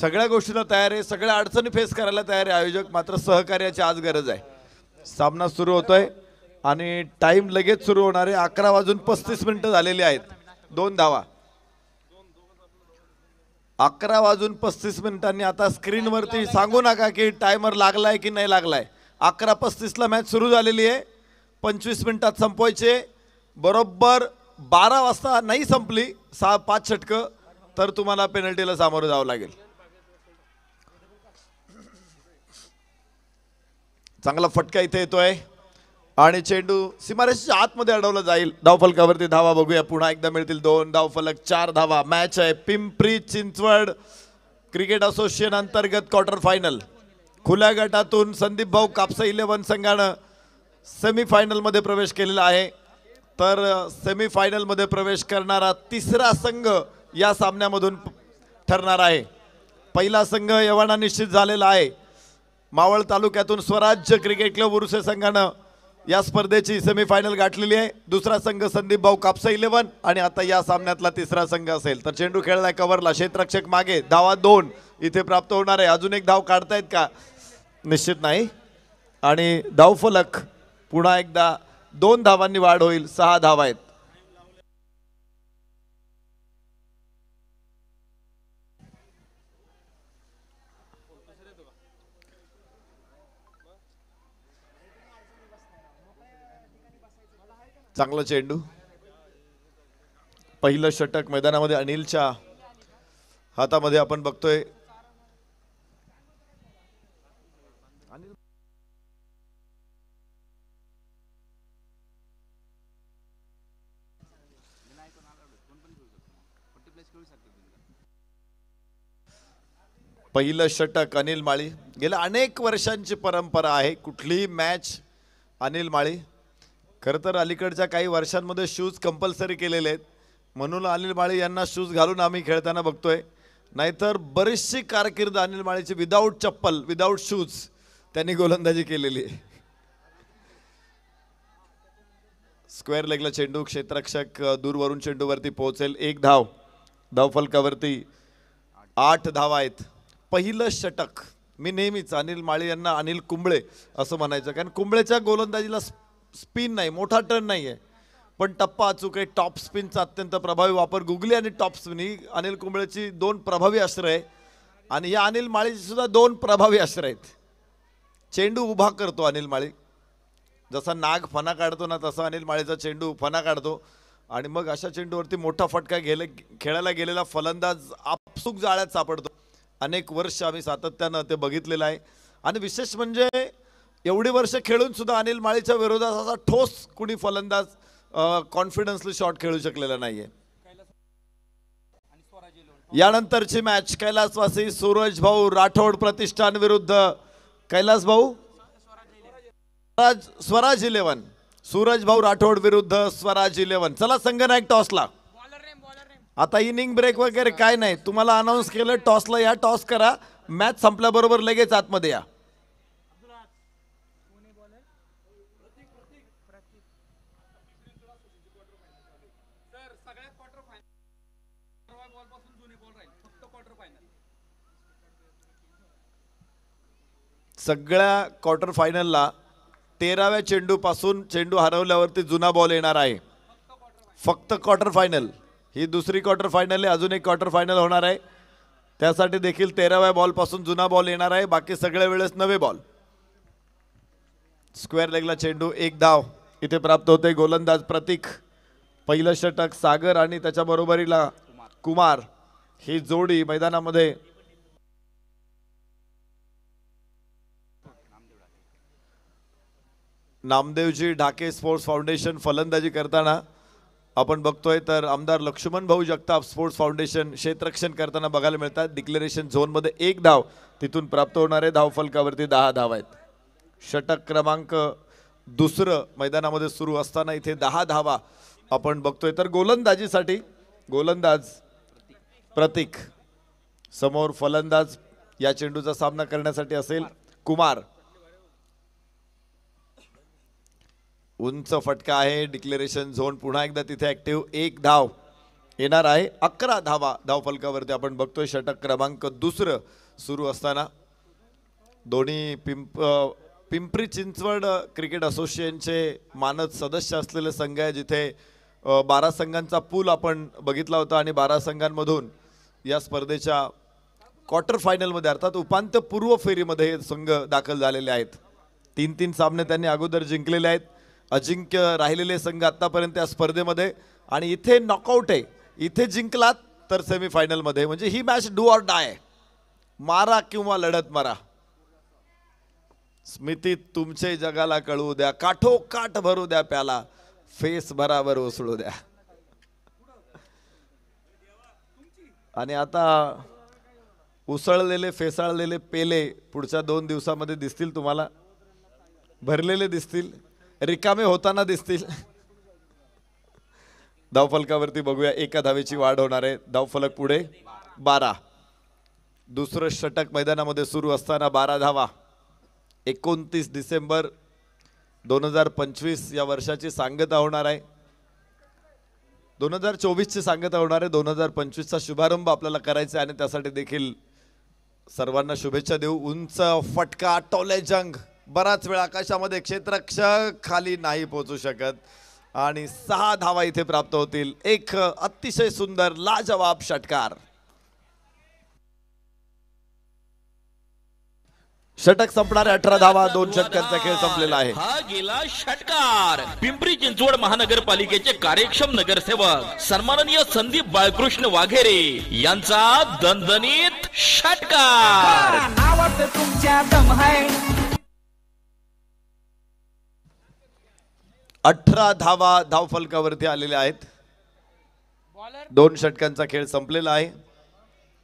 सगळ्या गोष्टीला तयार आहे, सगळ्या अडचणी फेस करायला तयार आहे आयोजक, मात्र सहकार्याची आज गरज आहे। सामना सुरू होतोय आणि टाइम लगेच सुरू होणार आहे। 11:35 झालेली आहेत, 2 धावा। 11:35 आता स्क्रीनवरती सांगू नका की टायमर लागलाय की नाही लागलाय। 11:35 ला मॅच सुरू झालेली आहे, 25 मिनिटात संपवायचे। बरोबर 12 वाजता नाही संपली 5 षटकं तर तुम्हाला पेनल्टीला सामोरं जावं लागेल। चांगला फटका इथे येतोय आणि चेंडू सीमारेषेच्या आतमध्ये अडवला जाईल। धावफलकावरती धावा बघूया, पुन्हा एकदा मिळतील 2 धावफलक, 4 धावा। मॅच आहे पिंपरी चिंचवड क्रिकेट असोसिएशन अंतर्गत क्वार्टर फायनल। खुल्या गटातून संदीप भाऊ कापसे 11 संघानं सेमीफायनल मध्ये प्रवेश केलेला आहे, तर सेमीफायनल मध्ये प्रवेश करणारा तिसरा संघ या सामन्यामधून ठरणार आहे। पहिला संघ यवाना निश्चित झालेला आहे, मावळ तालुक्यातून स्वराज्य क्रिकेट क्लब उरुसे संघानं या स्पर्धेची सेमीफायनल गाठलेली आहे। दुसरा संघ संदीप भाऊ कापसे 11 आणि आता या सामन्यातला तिसरा संघ असेल। तर चेंडू खेळलाय कव्हरला, क्षेत्ररक्षक मागे, धावा 2 इथे प्राप्त होणार आहे। अजून एक धाव काढतायत का, निश्चित नाही, आणि धावफलक पुन्हा एकदा 2 धावांनी वाढ होईल, 6 धावा आहेत। चांगला चेंडू, पहिलं षटक मैदानामध्ये अनिलच्या हातामध्ये आपण बघतोय। पहिलं षटक अनिल माळी, गेल्या अनेक वर्षांची परंपरा आहे कुठलीही मॅच अनिल माळी। खरं तर अलीकडच्या काही वर्षांमध्ये शूज कंपल्सरी केलेले आहेत, म्हणून अनिल माळी यांना शूज घालून आम्ही खेळताना बघतोय, नाहीतर बरीचशी कारकीर्द अनिल माळीची विदाऊट चप्पल विदाऊट शूज त्यांनी गोलंदाजी केलेली आहे। स्क्वेअर लेगला चेंडू, क्षेत्ररक्षक दूरवरून चेंडूवरती पोहोचेल, 1 धाव। धावफलकावरती 8 धावा आहेत। पहिलं षटक, मी नेहमीच अनिल माळी यांना अनिल कुंबळे असं म्हणायचं, कारण कुंबळेच्या गोलंदाजीला स्पिन नाही, मोठा टर्न नाही आहे, पण टप्पा अचूक आहे। टॉप स्पिनचा अत्यंत प्रभावी वापर, गुगली आणि टॉप स्पिन ही अनिल कुंबळेची 2 प्रभावी अस्त्र आहे आणि या अनिल माळीची सुद्धा 2 प्रभावी अस्त्र आहेत। चेंडू उभा करतो अनिल माळी, जसा नाग फणा काढतो ना तसा अनिल माळीचा चेंडू फणा काढतो आणि मग अशा चेंडूवरती मोठा फटका खेळायला गेलेला फलंदाज आपसूक जाळ्यात सापडतो। अनेक वर्ष आम्ही सातत्यानं ते बघितलेलं आहे आणि विशेष म्हणजे एवढी वर्ष खेळून सुद्धा अनिल माळीच्या विरोधात असा ठोस कुणी फलंदाज कॉन्फिडन्सली शॉट खेळू शकलेला नाहीये। यानंतरची मॅच कैलासवासी सूरज भाऊ राठोड प्रतिष्ठान विरुद्ध कैलास भाऊ स्वराज 11, सूरज भाऊ राठोड विरुद्ध स्वराज 11। चला संघनायक टॉसला, आता इनिंग ब्रेक वगैरे काय नाही, तुम्हाला अनाऊन्स केलं टॉसला या, टॉस करा, मॅच संपल्याबरोबर लगेच आतमध्ये या। सगळ्या क्वार्टर फायनलला 13व्या चेंडू पासून चेंडू हरवल्यावरती जुना बॉल येणार आहे, फक्त क्वार्टर फायनल। ही दुसरी क्वार्टर फायनल आहे, अजून एक क्वार्टर फायनल होणार आहे, त्यासाठी देखील 13व्या बॉल पासून जुना बॉल येणार आहे, बाकी सगळ्या वेळेस नवे बॉल। स्क्वेअर लेगला चेंडू, 1 धाव इथे प्राप्त होते। गोलंदाज प्रतीक, पहिलं षटक सागर आणि त्याच्या बरोबरीला कुमार ही जोडी मैदानामध्ये नामदेवजी ढाके स्पोर्ट्स फाउंडेशन फलंदाजी करताना आपण बघतोय, तर आमदार लक्ष्मण भाऊ जगताप स्पोर्ट्स फाउंडेशन क्षेत्ररक्षण करताना बघायला मिळतात। डिक्लेरेशन झोनमध्ये 1 धाव तिथून प्राप्त होणारे, धावफलकावरती 10 धाव आहेत। षटक क्रमांक 2 मैदानामध्ये सुरू असताना इथे 10 धावा आपण बघतोय। तर गोलंदाजीसाठी गोलंदाज प्रतीक, समोर फलंदाज या चेंडूचा सामना करण्यासाठी असेल कुमार। उंच फटका आहे, डिक्लेरेशन झोन पुन्हा एकदा तिथे ऍक्टिव्ह, 1 धाव येणार आहे 11 धावा धावफलकावरती आपण बघतोय षटक क्रमांक दुसरं सुरू असताना दोन्ही पिंपरी चिंचवड क्रिकेट असोसिएशनचे मानद सदस्य असलेले संघ आहे जिथे 12 संघांचा पूल आपण बघितला होता आणि 12 संघांमधून या स्पर्धेच्या क्वार्टर फायनलमध्ये अर्थात उपांत्यपूर्व फेरीमध्ये हे संघ दाखल झालेले आहेत 3-3 सामने त्यांनी अगोदर जिंकलेले आहेत अजिंक्य राहिलेले संघ आतापर्यंत या स्पर्धेमध्ये आणि इथे नॉकआउट आहे इथे जिंकलात तर सेमीफायनलमध्ये म्हणजे ही मॅच डू ऑर डाय मारा किंवा लढत मारा स्मिती तुमचे जगाला कळू द्या काठोकाठ भरू द्या प्याला फेस बराबर उसळू द्या आणि आता उसळलेले फेसाळलेले पेले पुढच्या 2 दिवसामध्ये दिसतील तुम्हाला भरलेले दिसतील रिकामे होताना दिसतील धावफलकावरती बघूया 1 धावेची वाढ होणार आहे धावफलक पुढे 12 दुसरं षटक मैदानामध्ये सुरू असताना 12 धावा 29 डिसेंबर 2025 या वर्षाची सांगता होणार आहे 2024 ची सांगता होणार आहे 2025 चा शुभारंभ आपल्याला करायचा आहे आणि त्यासाठी देखील सर्वांना शुभेच्छा देऊ उंच फटका टोले जंग बराच वेळ आकाशामध्ये क्षेत्ररक्षक खाली नाही पोहोचू शकत आणि 6 धावा इथे प्राप्त होतील एक अतिशय सुंदर लाजवाब षटकार षटक संपणारे 18 धावा 2 षटकांचा खेळ संपलेला आहे हा गेला षटकार पिंपरी चिंचवड महानगरपालिकेचे कार्यक्षम नगरसेवक सन्माननीय संदीप बाळकृष्ण वाघेरे यांचा दणदणीत षटकार नावात तुमच्या दम आहे 18 धावा धावफलकावरती आलेल्या आहेत 2 षटकांचा खेळ संपलेला आहे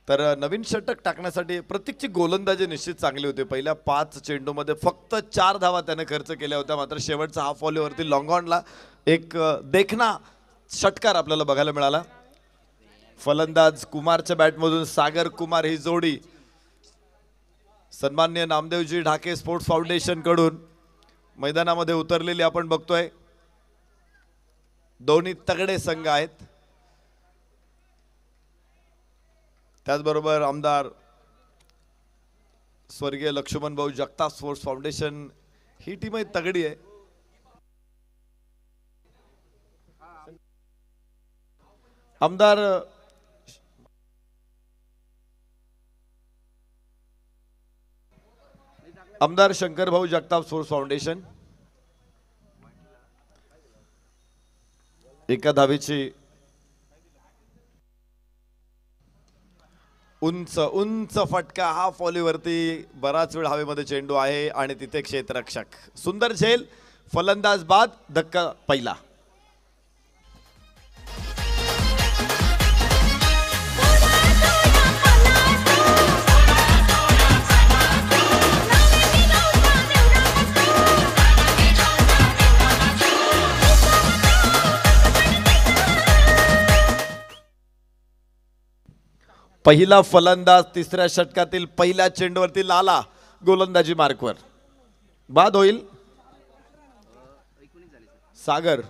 तर नवीन षटक टाकण्यासाठी प्रत्येकची गोलंदाजी निश्चित चांगली होती पहिल्या 5 चेंडूमध्ये फक्त 4 धावा त्याने खर्च केल्या होत्या मात्र शेवटचा हाफ व्हॉलीवरती लॉंग ऑनला एक देखना षटकार आपल्याला बघायला मिळाला फलंदाज कुमारच्या बॅटमधून सागर कुमार ही जोडी सन्माननीय नामदेवजी ढाके स्पोर्ट्स फाउंडेशन कडून मैदानामध्ये उतरलेली आपण बघतोय दोन्ही तगडे संघ आहेत त्याचबरोबर आमदार स्वर्गीय लक्ष्मण भाऊ जगताप स्पोर्ट्स फाउंडेशन ही टीम तगडी आहे आमदार शंकर भाऊ जगताप स्पोर्ट्स फाउंडेशन 1 धावेची उंच उंच फटका हा फॉलीवरती बराच वेळ हवेमध्ये चेंडू आहे आणि तिथे क्षेत्ररक्षक सुंदर झेल फलंदाज बाद धक्का पहिला पहिला फलंदाज तिसऱ्या षटकातील पहिल्या चेंडूवरती लाला गोलंदाजी मार्कवर बाद होईल सागर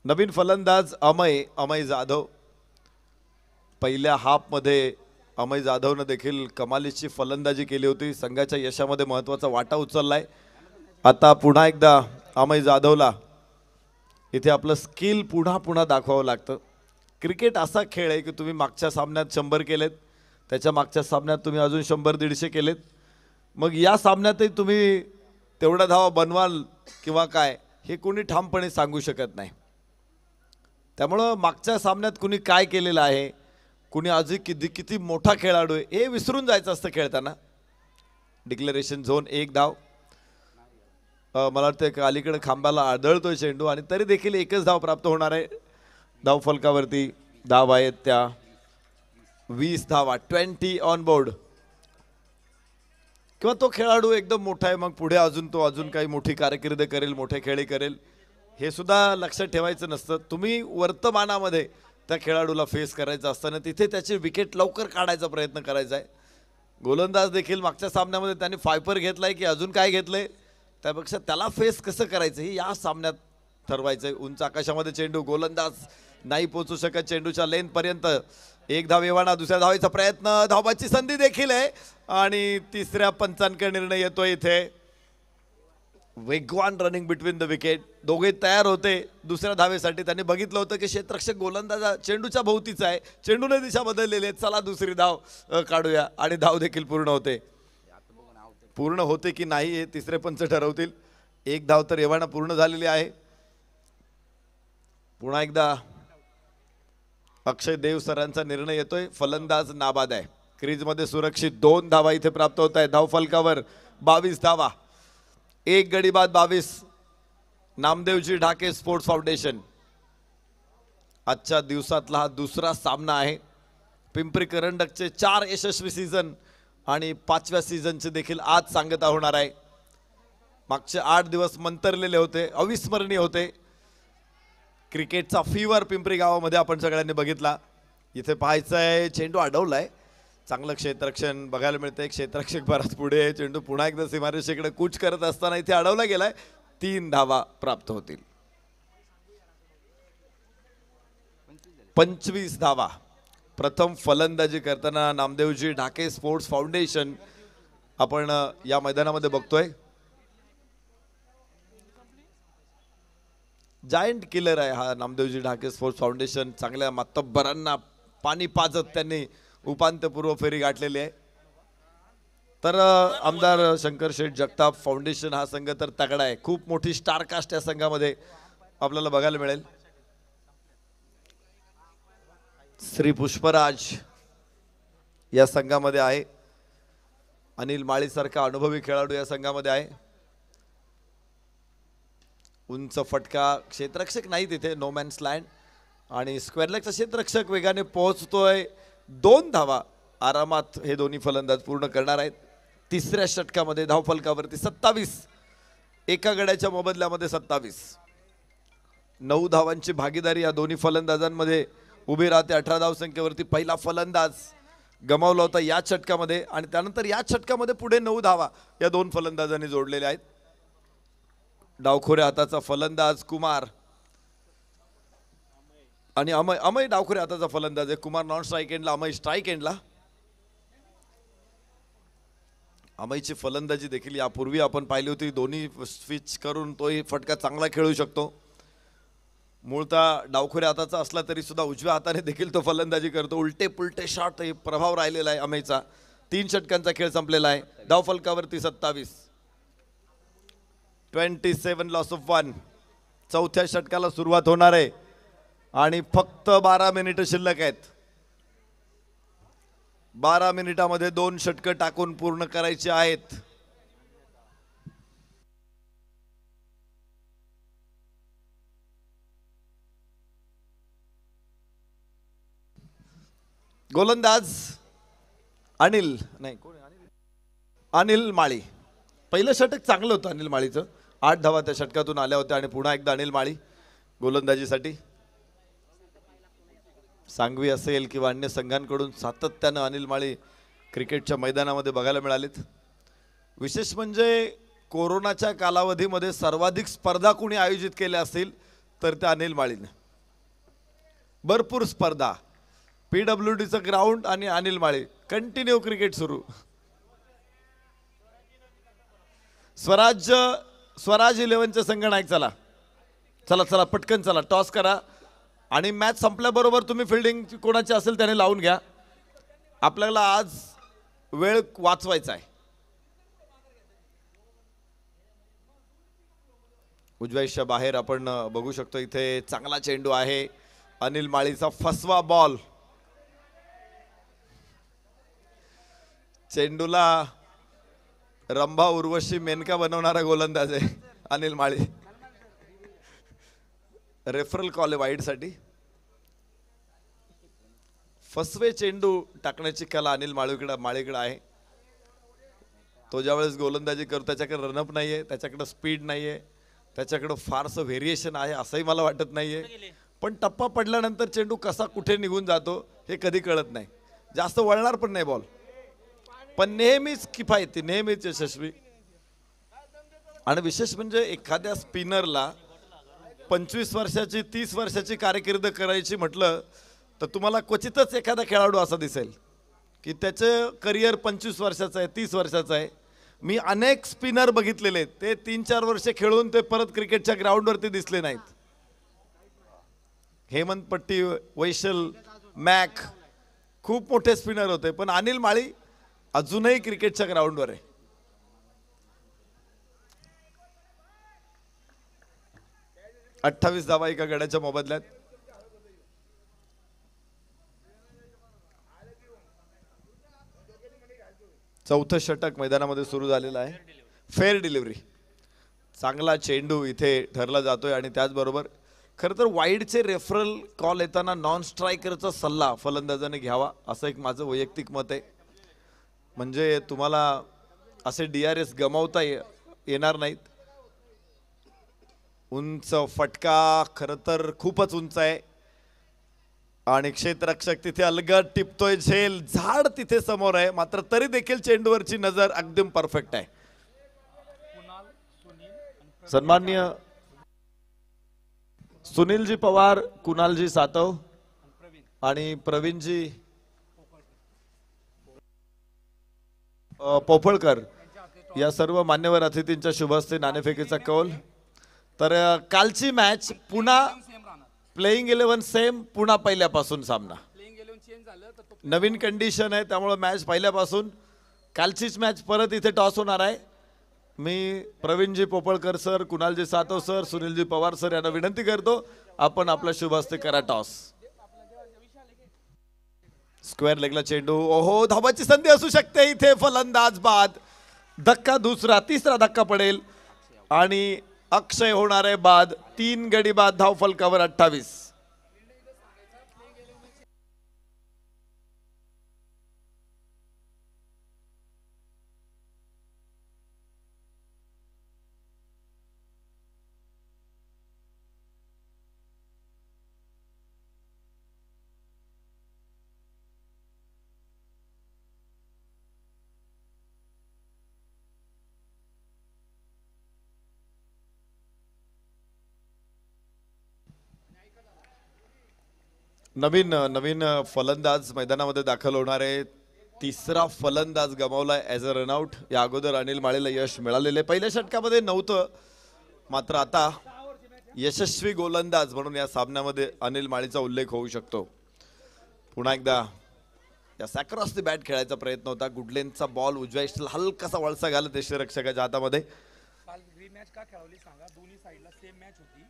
नवीन फलंदाज अमय जाधव पहिल्या हाफ मध्ये अमय जाधवने देखील कमालीची फलंदाजी केली होती संघाच्या यशामध्ये महत्त्वाचा वाटा उचललाय आता पुन्हा एकदा अमय जाधवला इथे आपलं स्किल पुन्हा दाखवावं लागतं क्रिकेट असा खेळ आहे की तुम्ही मागच्या सामन्यात 100 केलेत त्याच्या मागच्या सामन्यात तुम्ही अजून 100-150 केलेत मग या सामन्यातही तुम्ही तेवढा धावा बनवाल किंवा काय हे कोणी ठामपणे सांगू शकत नाही त्यामुळे मागच्या सामन्यात कुणी काय केलेलं आहे कुणी आजही किती मोठा खेळाडू आहे हे विसरून जायचं असतं खेळताना डिक्लेरेशन झोन 1 धाव मला वाटतं अलीकडे खांबाला आदळतोय चेंडू आणि तरी देखील 1च धाव प्राप्त होणार आहे धाव फलकावरती धाव आहेत त्या 20 धावा 20 ऑन बोर्ड किंवा तो खेळाडू एकदम मोठा आहे मग पुढे अजून काही मोठी कारकीर्द करेल मोठे खेळी करेल हे सुद्धा लक्षात ठेवायचं नसतं तुम्ही वर्तमानामध्ये त्या खेळाडूला फेस करायचं असताना तिथे त्याची विकेट लवकर काढायचा प्रयत्न करायचा आहे गोलंदाज देखील मागच्या सामन्यामध्ये त्यांनी फायपर घेतलाय की अजून काय घेतलंय त्यापेक्षा त्याला फेस कसं करायचं हे या सामन्यात ठरवायचंय. उंच आकाशामध्ये चेंडू, गोलंदाज नाही पोहोचू शकत चेंडूच्या लेन पर्यंत. एक धाव येवाना, दुसऱ्या धावेचा प्रयत्न, धावाची संधी देखील आहे आणि तिसऱ्या पंचांकडे निर्णय येतोय. इथे वेगवान रनिंग बिटवीन द विकेट, दोघे तयार होते दुसऱ्या धावेसाठी. त्यांनी बघितलं होतं की क्षेत्ररक्षक गोलंदाजा चेंडूच्या भोवतीचा आहे, चेंडूने दिशा बदललेली आहे, चला दुसरी धाव काढूया आणि धाव देखील पूर्ण होते. पूर्ण होते की नाही हे तिसरे पंच ठरवतील. एक धाव तर एव्हाना पूर्ण झालेली आहे. पुन्हा एकदा अक्षय देव सरांचा निर्णय येतोय. फलंदाज नाबाद आहे, क्रीजमध्ये सुरक्षित. 2 धावा इथे प्राप्त होत आहेत. धावफलकावर 22 धावा, एक गडी बाद 22. नामदेवजी ढाके स्पोर्ट्स फाउंडेशन आजच्या दिवसातला हा दुसरा सामना आहे. पिंपरी करंडकचे 4 यशस्वी सीझन आणि 5व्या सीझनचे देखील आज सांगता होणार आहे. मागचे 8 दिवस मंतरलेले होते, अविस्मरणीय होते. क्रिकेटचा फीवर पिंपरी गावामध्ये आपण सगळ्यांनी बघितला. इथे पाहायचं आहे, चेंडू अडवलाय, चांगलं क्षेत्ररक्षण बघायला मिळतंय. क्षेत्ररक्षक बराच पुढे आहे. चेंडू पुन्हा एकदा सीमारेषेकडे कूच करत असताना इथे अडवला गेलाय. 3 धावा प्राप्त होतील. 25 धावा प्रथम फलंदाजी करताना नामदेवजी ढाके स्पोर्ट्स फाउंडेशन आपण या मैदानामध्ये बघतोय. जायंट किलर आहे हा नामदेवजी ढाके स्पोर्ट्स फाउंडेशन. चांगल्या मातब्बरांना पाणी पाजत त्यांनी उपांत्यपूर्व फेरी गाठलेली आहे. तर आमदार शंकर शेठ जगताप फाउंडेशन हा संघ तर तगडा आहे. खूप मोठी स्टार कास्ट या संघामध्ये आपल्याला बघायला मिळेल. श्री पुष्पराज या संघामध्ये आहे. अनिल माळी सारखा अनुभवी खेळाडू या संघामध्ये आहे. उंच फटका, क्षेत्ररक्षक नाही तिथे, नो मॅन्स लँड आणि स्क्वेअर लेगचा क्षेत्ररक्षक वेगाने पोहोचतोय. 2 धावा आरामात हे दोन्ही फलंदाज पूर्ण करणार आहेत. तिसऱ्या षटकामध्ये धावफलकावरती 27, एका गड्याच्या मोबदल्यामध्ये 27. 9 धावांची भागीदारी या दोन्ही फलंदाजांमध्ये उभी राहते. 18 धावसंख्येवरती पहिला फलंदाज गमावला होता या षटकामध्ये आणि त्यानंतर या षटकामध्ये पुढे 9 धावा या 2 फलंदाजांनी जोडलेल्या आहेत. डावखोऱ्या हाताचा फलंदाज कुमार आणि अमय डावखोऱ्या हाताचा फलंदाज आहे. कुमार नॉन स्ट्राईक एंडला, अमय स्ट्राईक एंडला. अमयची फलंदाजी देखील यापूर्वी आपण पाहिली होती. दोन्ही स्विच करून तोही फटका चांगला खेळू शकतो. मूळतः डावखोऱ्या हाताचा असला तरी सुद्धा उजव्या हाताने देखील तो फलंदाजी करतो. उलटे पुलटे शॉट हे प्रभाव राहिलेला आहे अमयचा. 3 षटकांचा खेळ संपलेला आहे. धावफलकावरती 27. 27 लॉस ऑफ 1. चौथ्या षटकाला सुरुवात होणार आहे आणि फक्त 12 मिनिटं शिल्लक आहेत. 12 मिनिटामध्ये 2 षटकं टाकून पूर्ण करायची आहेत. गोलंदाज अनिल माळी. पहिलं षटक चांगलं होतं अनिल माळीचं. 8 धावा त्या षटकातून आल्या होत्या आणि पुन्हा एकदा अनिल माळी गोलंदाजीसाठी. सांगवी असेल किंवा अन्य संघांकडून सातत्यानं अनिल माळी क्रिकेटच्या मैदानामध्ये बघायला मिळालीत. विशेष म्हणजे कोरोनाच्या कालावधीमध्ये सर्वाधिक स्पर्धा कोणी आयोजित केल्या असतील तर त्या अनिल माळीने. भरपूर स्पर्धा, PWDचं ग्राउंड आणि अनिल माळी, कंटिन्यू क्रिकेट सुरू. स्वराज 11चे संघनायक चला चला चला पटकन चला, टॉस करा आणि मॅच संपल्याबरोबर तुम्ही फिल्डिंग कोणाची असेल त्याने लावून घ्या. आपल्याला आज वेळ वाचवायचा आहे. उजव्याच्या बाहेर आपण बघू शकतो इथे चांगला चेंडू आहे. अनिल माळीचा फसवा बॉल. चेंडूला रंभा उर्वशी मेनका बनवणारा गोलंदाज आहे अनिल माळी. रेफरल कॉल आहे वाईडसाठी. फसवे चेंडू टाकण्याची कला अनिल माळीकडे आहे. तो ज्यावेळेस गोलंदाजी करतो त्याच्याकडे रनअप नाहीये, त्याच्याकडे स्पीड नाहीये, त्याच्याकडे फारसं व्हेरिएशन आहे असंही मला वाटत नाहीये. पण टप्पा पडल्यानंतर चेंडू कसा कुठे निघून जातो हे कधी कळत नाही. जास्त वळणार पण नाही बॉल. पण नेहमीच किफायती, नेहमीच यशस्वी. आणि विशेष म्हणजे एखाद्या स्पिनरला 25 वर्षाची 30 वर्षाची कारकीर्द करायची म्हटलं तर तुम्हाला क्वचितच एखादा खेळाडू असा दिसेल की त्याचं करिअर 25 वर्षाचं आहे, 30 वर्षाचं आहे. मी अनेक स्पिनर बघितलेले, ते 3-4 वर्ष खेळून ते परत क्रिकेटच्या ग्राउंडवरती दिसले नाहीत. हेमंत पट्टी, वैशल, मॅक खूप मोठे स्पिनर होते, पण अनिल माळी अजूनही क्रिकेटच्या ग्राउंडवर आहे. अठ्ठावीस धावा एका गड्याच्या मोबदल्यात. चौथं षटक मैदानामध्ये सुरू झालेलं आहे. फेअर डिलिव्हरी, चांगला चेंडू इथे ठरला जातोय. आणि त्याचबरोबर खरं तर वाईडचे रेफरल कॉल येताना नॉन स्ट्रायकरचा सल्ला फलंदाजाने घ्यावा असं एक माझं वैयक्तिक मत आहे. म्हणजे तुम्हाला असे DRS गमावता येणार नाहीत. उंच फटका खरं तर खूपच उंच आहे आणि क्षेत्ररक्षक तिथे अलगद टिपतोय. झेल, झाड तिथे समोर आहे, मात्र तरी देखील चेंडूवरची नजर अगदी परफेक्ट आहे. सन्माननीय सुनीलजी पवार, कुणालजी सातव आणि प्रवीणजी पोफळकर या सर्व मान्यवर अतिथींच्या शुभ हस्ते नाणेफेकीचा कौल. तर कालची मॅच पुन्हा प्लेइंग 11 सेम, पुन्हा पहिल्यापासून सामना. नवीन कंडिशन आहे त्यामुळे मॅच पहिल्यापासून. कालचीच मॅच परत इथे टॉस होणार आहे. मी Praveenji Popalkar sir, Kunalji Satav sir, Sunilji Pawar sir यांना विनंती करतो आपण आपला शुभ हस्ते करा टॉस. स्क्वेअर लेगला चेंडू, ओहो धावाची संधी असू शकते इथे. फलंदाज बाद, धक्का दुसरा, तिसरा धक्का पडेल आणि अक्षय होणार आहे बाद. 3 गडी बाद, धाव फलकावर 28. नवीन फलंदाज मैदानामध्ये दाखल होणार आहे. तिसरा फलंदाज गमावलाय ॲज अ रनआउट. या अगोदर अनिल माळीला यश मिळालेले, पहिल्या षटकामध्ये नव्हतं, मात्र आता यशस्वी गोलंदाज म्हणून या सामन्यामध्ये अनिल माळीचा उल्लेख होऊ शकतो. पुन्हा एकदा या सॅक्रॉस दी बॅट खेळायचा प्रयत्न होता. गुडलेनचा बॉल उजव्या इष्टला हलकासा वळसा घालत यष्टीरक्षकाच्या हातामध्ये. काल रीमॅच का खेळवली सांगा? दोन्ही साइडला सेम मॅच होती,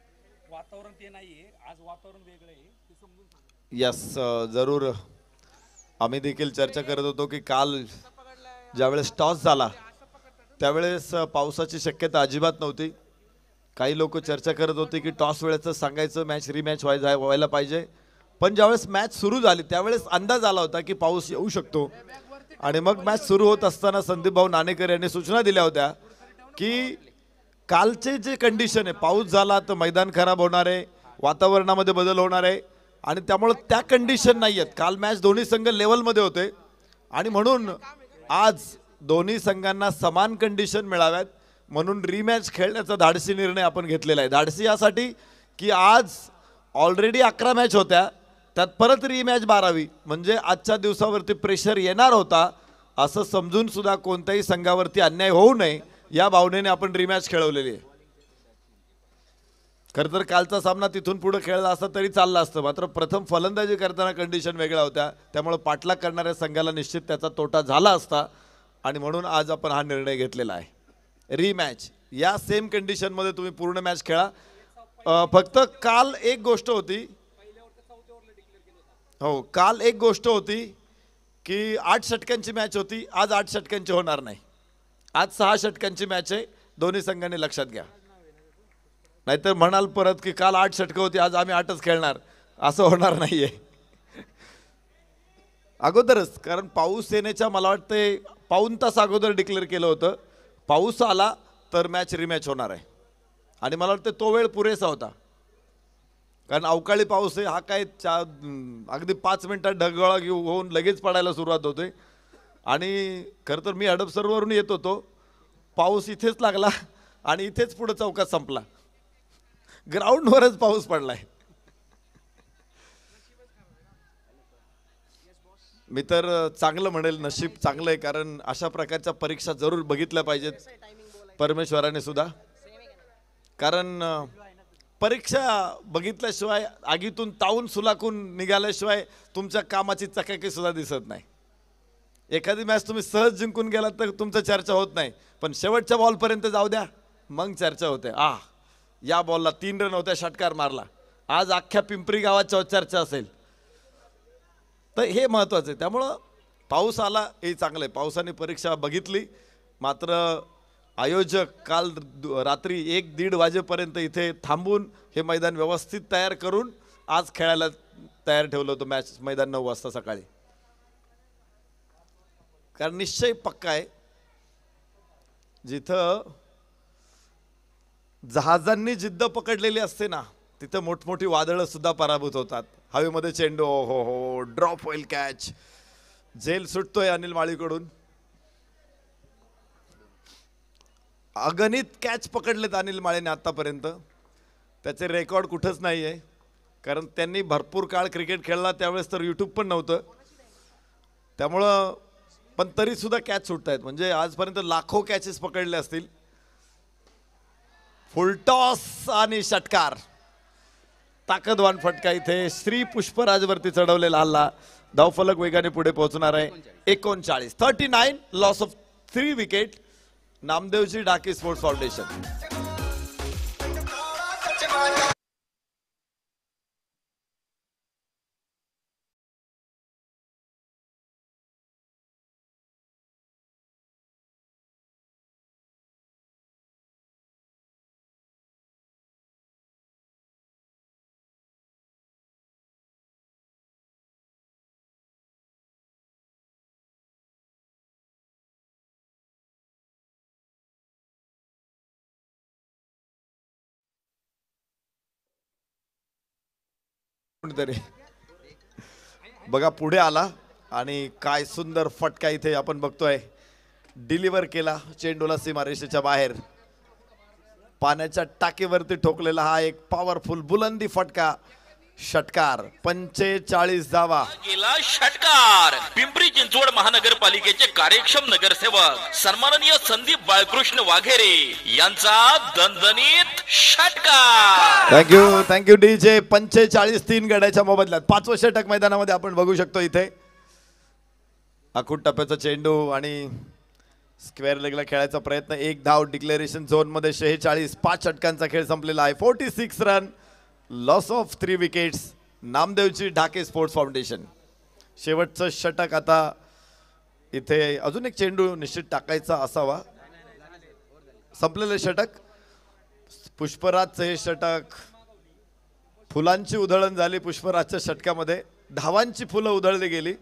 वातावरण ते नाहीये, आज वातावरण वेगळं आहे, ते समजून सांगा. यस, जरूर. आम्ही देखील चर्चा करत होतो की काल ज्यावेळेस टॉस झाला त्यावेळेस पावसाची शक्यता अजिबात नव्हती. काही लोक चर्चा करत होते की टॉस वेळेचं सांगायचं मॅच रिमॅच व्हायला पाहिजे, पण ज्यावेळेस मॅच सुरू झाली त्यावेळेस अंदाज आला होता की पाऊस येऊ शकतो. आणि मग मॅच सुरू होत असताना संदीप भाऊ नाणेकर यांनी सूचना दिल्या होत्या की कालचे जे कंडिशन आहे, पाऊस झाला तर मैदान खराब होणार आहे, वातावरणामध्ये बदल होणार आहे आणि त्यामुळे त्या कंडिशन नाही आहेत. काल मॅच दोन्ही संघ लेवलमध्ये होते आणि म्हणून आज दोन्ही संघांना समान कंडिशन मिळाव्यात म्हणून रिमॅच खेळण्याचा धाडसी निर्णय आपण घेतलेला आहे. धाडसी यासाठी की आज ऑलरेडी 11 मॅच होत्या, त्यात परत रिमॅच 12वी, म्हणजे आजच्या दिवसावरती प्रेशर येणार होता असं समजून सुद्धा कोणत्याही संघावरती अन्याय होऊ नये या भावनेने आपण रिमॅच खेळवलेली आहे. खरं तर कालचा सामना तिथून पुढे खेळला असता तरी चालला असतं, मात्र प्रथम फलंदाजी करताना कंडिशन वेगळ्या होत्या, त्यामुळे पाठलाग करणाऱ्या संघाला निश्चित त्याचा तोटा झाला असता आणि म्हणून आज आपण हा निर्णय घेतलेला आहे. रिमॅच या सेम कंडिशनमध्ये तुम्ही पूर्ण मॅच खेळा. फक्त काल एक गोष्ट होती, हो काल एक गोष्ट होती की 8 षटकांची मॅच होती, आज 8 षटकांची होणार नाही, आज 6 षटकांची मॅच आहे. दोन्ही संघांनी लक्षात घ्या, नाहीतर म्हणाल परत की काल 8 षटकं होती आज आम्ही 8च खेळणार, असं होणार नाहीये अगोदरच. कारण पाऊस येण्याच्या मला वाटते पाऊण तास अगोदर डिक्लेअर केलं होतं, पाऊस आला तर मॅच रिमॅच होणार आहे आणि मला वाटतं तो वेळ पुरेसा होता. कारण अवकाळी पाऊस आहे हा, काय अगदी 5 मिनिटात ढगगोळा होऊन लगेच पडायला सुरुवात होते आणि खरं तर मी हडपसरवरून येत होतो, पाऊस इथेच लागला आणि इथेच पुढे चौकात संपला. ग्राउंडवरच पाऊस पडलाय. मी तर चांगलं म्हणेल, नशीब चांगलं आहे, कारण अशा प्रकारच्या परीक्षा जरूर बघितल्या पाहिजेत परमेश्वराने सुद्धा. कारण परीक्षा बघितल्याशिवाय, आगीतून तावून सुलाखून निघाल्याशिवाय तुमच्या कामाची चकाकी सुद्धा दिसत नाही. एखादी मॅच तुम्ही सहज जिंकून गेलात तर तुमचं चर्चा होत नाही, पण शेवटच्या बॉलपर्यंत जाऊ द्या, मग चर्चा होते. या बॉलला 3 रन होत्या, षटकार मारला. आज अख्ख्या पिंपरी गावाच्या चर्चा असेल. तर हे महत्त्वाचं आहे. त्यामुळं पाऊस आला हे चांगलं आहे, पावसाने परीक्षा बघितली. मात्र आयोजक काल रात्री 1-1:30 वाजेपर्यंत इथे थांबून हे मैदान व्यवस्थित तयार करून आज खेळायला तयार ठेवलं होतं मॅच मैदान 9 वाजता सकाळी. कारण निश्चय पक्का आहे, जिथं जहाजांनी जिद्द पकडलेली असते ना, तिथं मोठमोठी वादळं सुद्धा पराभूत होतात. हवेमध्ये चेंडू, हो ड्रॉप होईल, कॅच, झेल सुटतोय अनिल माळीकडून. अगणित कॅच पकडलेत अनिल माळेने आतापर्यंत, त्याचे रेकॉर्ड कुठंच नाही आहे. कारण त्यांनी भरपूर काळ क्रिकेट खेळला, त्यावेळेस तर यूट्यूब पण नव्हतं. त्यामुळं पण तरी सुद्धा कॅच सुटत आहेत, म्हणजे आजपर्यंत लाखो कॅचेस पकडले असतील. फुलटॉस आणि षटकार, ताकदवान फटका इथे. श्री पुष्पराजवरती चढवलेला हल्ला, धावफलक वेगाने पुढे पोहोचणार आहे. 39 loss of 3 wicket. नामदेवजी Dhake sports foundation. तरी बघा पुढे आला आणि काय सुंदर फटका इथे आपण बघतोय. डिलिव्हर केला चेंडूला सीमारेषेच्या बाहेर, पाण्याच्या टाकीवरती ठोकलेला हा एक पॉवरफुल बुलंदी फटका. षटकार, 45 धावा. गेला षटकार. पिंपरी चिंचवड महानगरपालिकेचे कार्यक्षम नगरसेवक सन्माननीय संदीप बाळकृष्ण वाघेरे यांचा दणदणीत षटकार. Thank you DJ. 45-3 गड्याच्या मोबदल्यात 5वं षटक मैदानामध्ये आपण बघू शकतो. इथे आखूड टप्प्याचा चेंडू आणि स्क्वेअर लेगला खेळायचा प्रयत्न. 1 धाव डिक्लेरेशन झोन मध्ये. 46, 5 षटकांचा खेळ संपलेला आहे. 46 run, loss of 3 wickets. Namdevji Dhake sports foundation. शेवटचं षटक आता इथे. अजून एक चेंडू निश्चित टाकायचा असावा. संपलेले षटक. पुष्पराजचं हे षटक, फुलांची उधळण झाली पुष्पराजच्या षटकामध्ये. धावांची फुलं उधळली गेली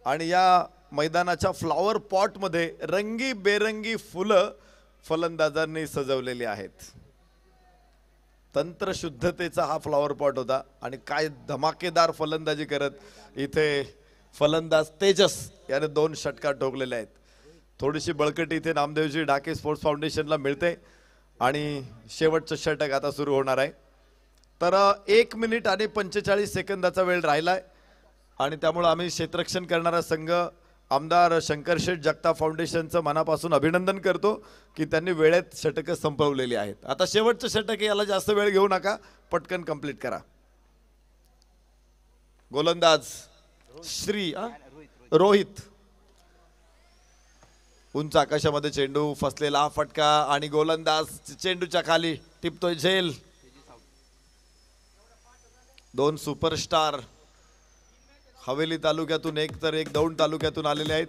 आणि या मैदानाच्या फ्लॉवर पॉट मध्ये रंगीबेरंगी फुलं फलंदाजांनी सजवलेली आहेत. तंत्रशुद्धतेचा हा फ्लॉवर पॉट होता आणि काय धमाकेदार फलंदाजी करत इथे फलंदाज तेजस याने 2 षटकार ठोकलेले आहेत. थोडीशी बळकटी इथे नामदेवजी ढाके स्पोर्ट्स फाउंडेशनला मिळते आणि शेवटचं षटक आता सुरू होणार आहे. तर 1 मिनिट आणि 45 सेकंदाचा वेळ राहिलाय आणि त्यामुळे आम्ही क्षेत्ररक्षण करणारा संघ आमदार शंकरशेठ जगताप फाउंडेशनचं मनापासून अभिनंदन करतो की त्यांनी वेळेत षटकं संपवलेली आहेत. आता शेवटचं षटक, याला जास्त वेळ घेऊ नका, पटकन कंप्लीट करा. गोलंदाज श्री रोहित. उंच आकाशामध्ये चेंडू फसलेला फटका आणि गोलंदाज चेंडूच्या खाली टिपतोय झेल. 2 सुपरस्टार हवेली तालुक्यातून, एक तर एक दौंड तालुक्यातून आलेले आहेत.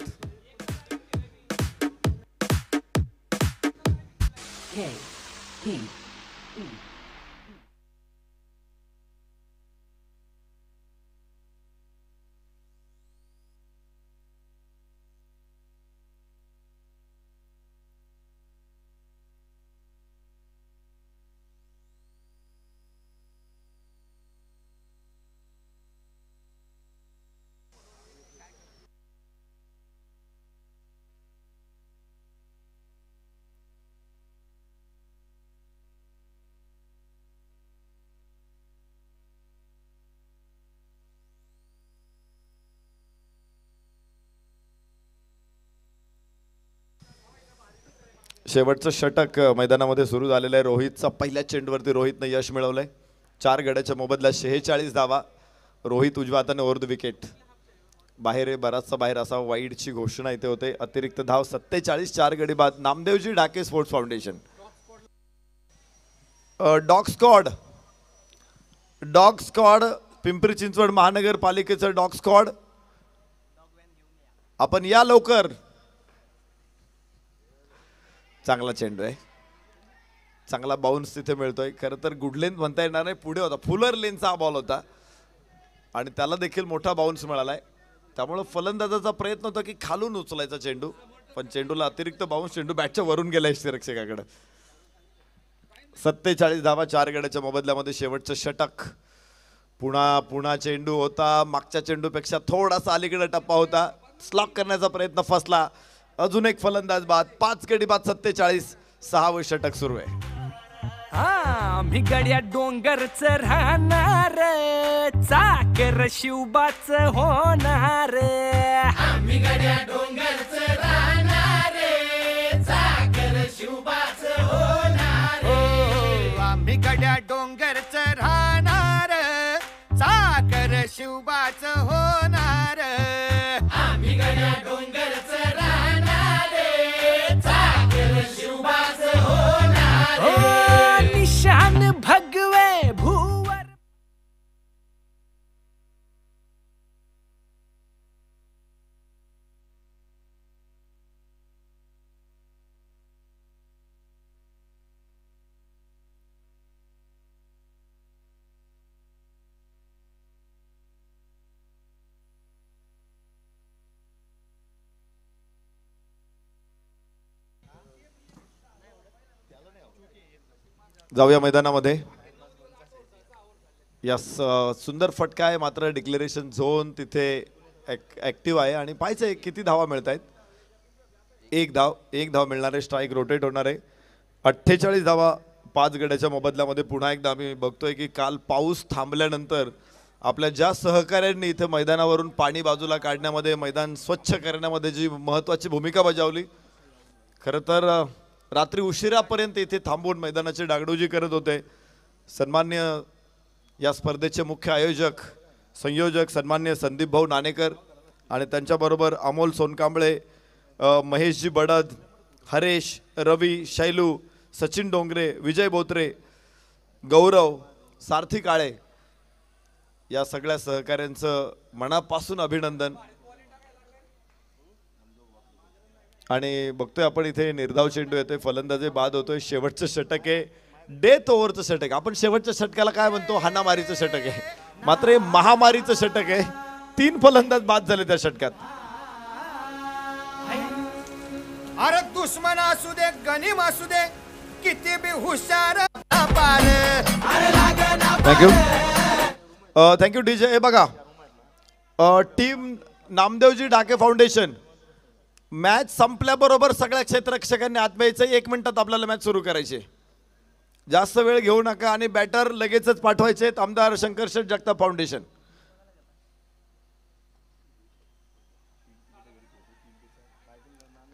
शेवटचं षटक मैदानामध्ये सुरू झालेलं आहे. रोहितचा पहिल्या चेंडूवरती रोहितनं यश मिळवलंय. 4 गड्याच्या मोबदल्यात 46 धावा. रोहित उजव्या हाताने ओव्हर द विकेट. बाहेर आहे, बराचसा बाहेर असा वाईडची घोषणा इथे होते. अतिरिक्त धाव 47. 4 गडी बाद. Namdevji Dhake sports foundation. Dog squad Pimpri Chinchwad महानगरपालिकेचं डॉग स्क्वॉड आपण या लवकर. चांगला चेंडू आहे, चांगला बाउन्स तिथे मिळतोय. खरं तर गुड लेंथ म्हणता येणार नाही, पुढे होता फुलर लेनचा हा बॉल होता आणि त्याला देखील मोठा बाउन्स मिळालाय. त्यामुळे फलंदाजाचा प्रयत्न होता की खालून उचलायचा चेंडू, पण चेंडूला अतिरिक्त बाउन्स. चेंडू बॅटच्या वरून गेलाय रक्षकाकडे. 47 धावा 4 गड्याच्या मोबदल्यामध्ये शेवटचं षटक. पुन्हा चेंडू होता, मागच्या चेंडूपेक्षा थोडासा अलीकडे टप्पा होता. स्लॉक करण्याचा प्रयत्न फसला. अजून एक फलंदाज बाद. 5 गडी बाद. 47. 6वं षटक सुरू आहे. आम्ही गड्या डोंगरच राहणार, चाकर शिवबाच होणार. आम्ही गड्या डोंगरच राहणार, चाकर शिवबाच होणार. आम्ही गड्या डोंगरच राहणार, चाकर शिवबाच होणार. आम्ही गड्या डोंगरच राहणार, चाकर शिवबाच होणार. निशान भगवे भूवर. जाऊया मैदानामध्ये. यस, सुंदर फटका आहे, मात्र डिक्लेरेशन झोन तिथे ऍक्टिव्ह आहे आणि पाहायचंय किती धावा मिळत आहेत. एक धाव मिळणार आहे. स्ट्राईक रोटेट होणार आहे. 48 धावा 5 गड्याच्या मोबदल्यामध्ये. पुन्हा एकदा आम्ही बघतोय की काल पाऊस थांबल्यानंतर आपल्या ज्या सहकाऱ्यांनी इथे मैदानावरून पाणी बाजूला काढण्यामध्ये, मैदान स्वच्छ करण्यामध्ये जी महत्त्वाची भूमिका बजावली, खरं तर रात्री उशिरापर्यंत इथे थांबून मैदानाची डागडुजी करत होते. सन्मान्य या स्पर्धेचे मुख्य आयोजक संयोजक सन्मान्य संदीप भाऊ नाणेकर आणि त्यांच्याबरोबर अमोल सोनकांबळे, महेशजी बडद, हरेश, रवी, शैलू, सचिन डोंगरे, विजय बोत्रे, गौरव, सारथी काळे या सगळ्या सहकाऱ्यांचं मनापासून अभिनंदन. आणि बघतोय आपण इथे निर्धाव चेंडू येतोय, फलंदाजी बाद होतोय. शेवटचं षटक आहे, डेथ ओव्हरचं षटक. आपण शेवटच्या षटकाला काय म्हणतो, हाणामारीचं षटक आहे, मात्र हे महामारीचं षटक आहे. 3 फलंदाज बाद झाले त्या षटकात. अरे दुश्मन असू दे, गनीम असू दे, किती बी हुशार. Thank you DJ. हे बघा, टीम नामदेवजी ढाके फाउंडेशन, मॅच संपल्याबरोबर सगळ्या क्षेत्ररक्षकांनी आत यायचं. 1 मिनिटात आपल्याला मॅच सुरू करायची. जास्त वेळ घेऊ नका आणि बॅटर लगेचच पाठवायचे. आमदार शंकर शेठ जगताप फाउंडेशन.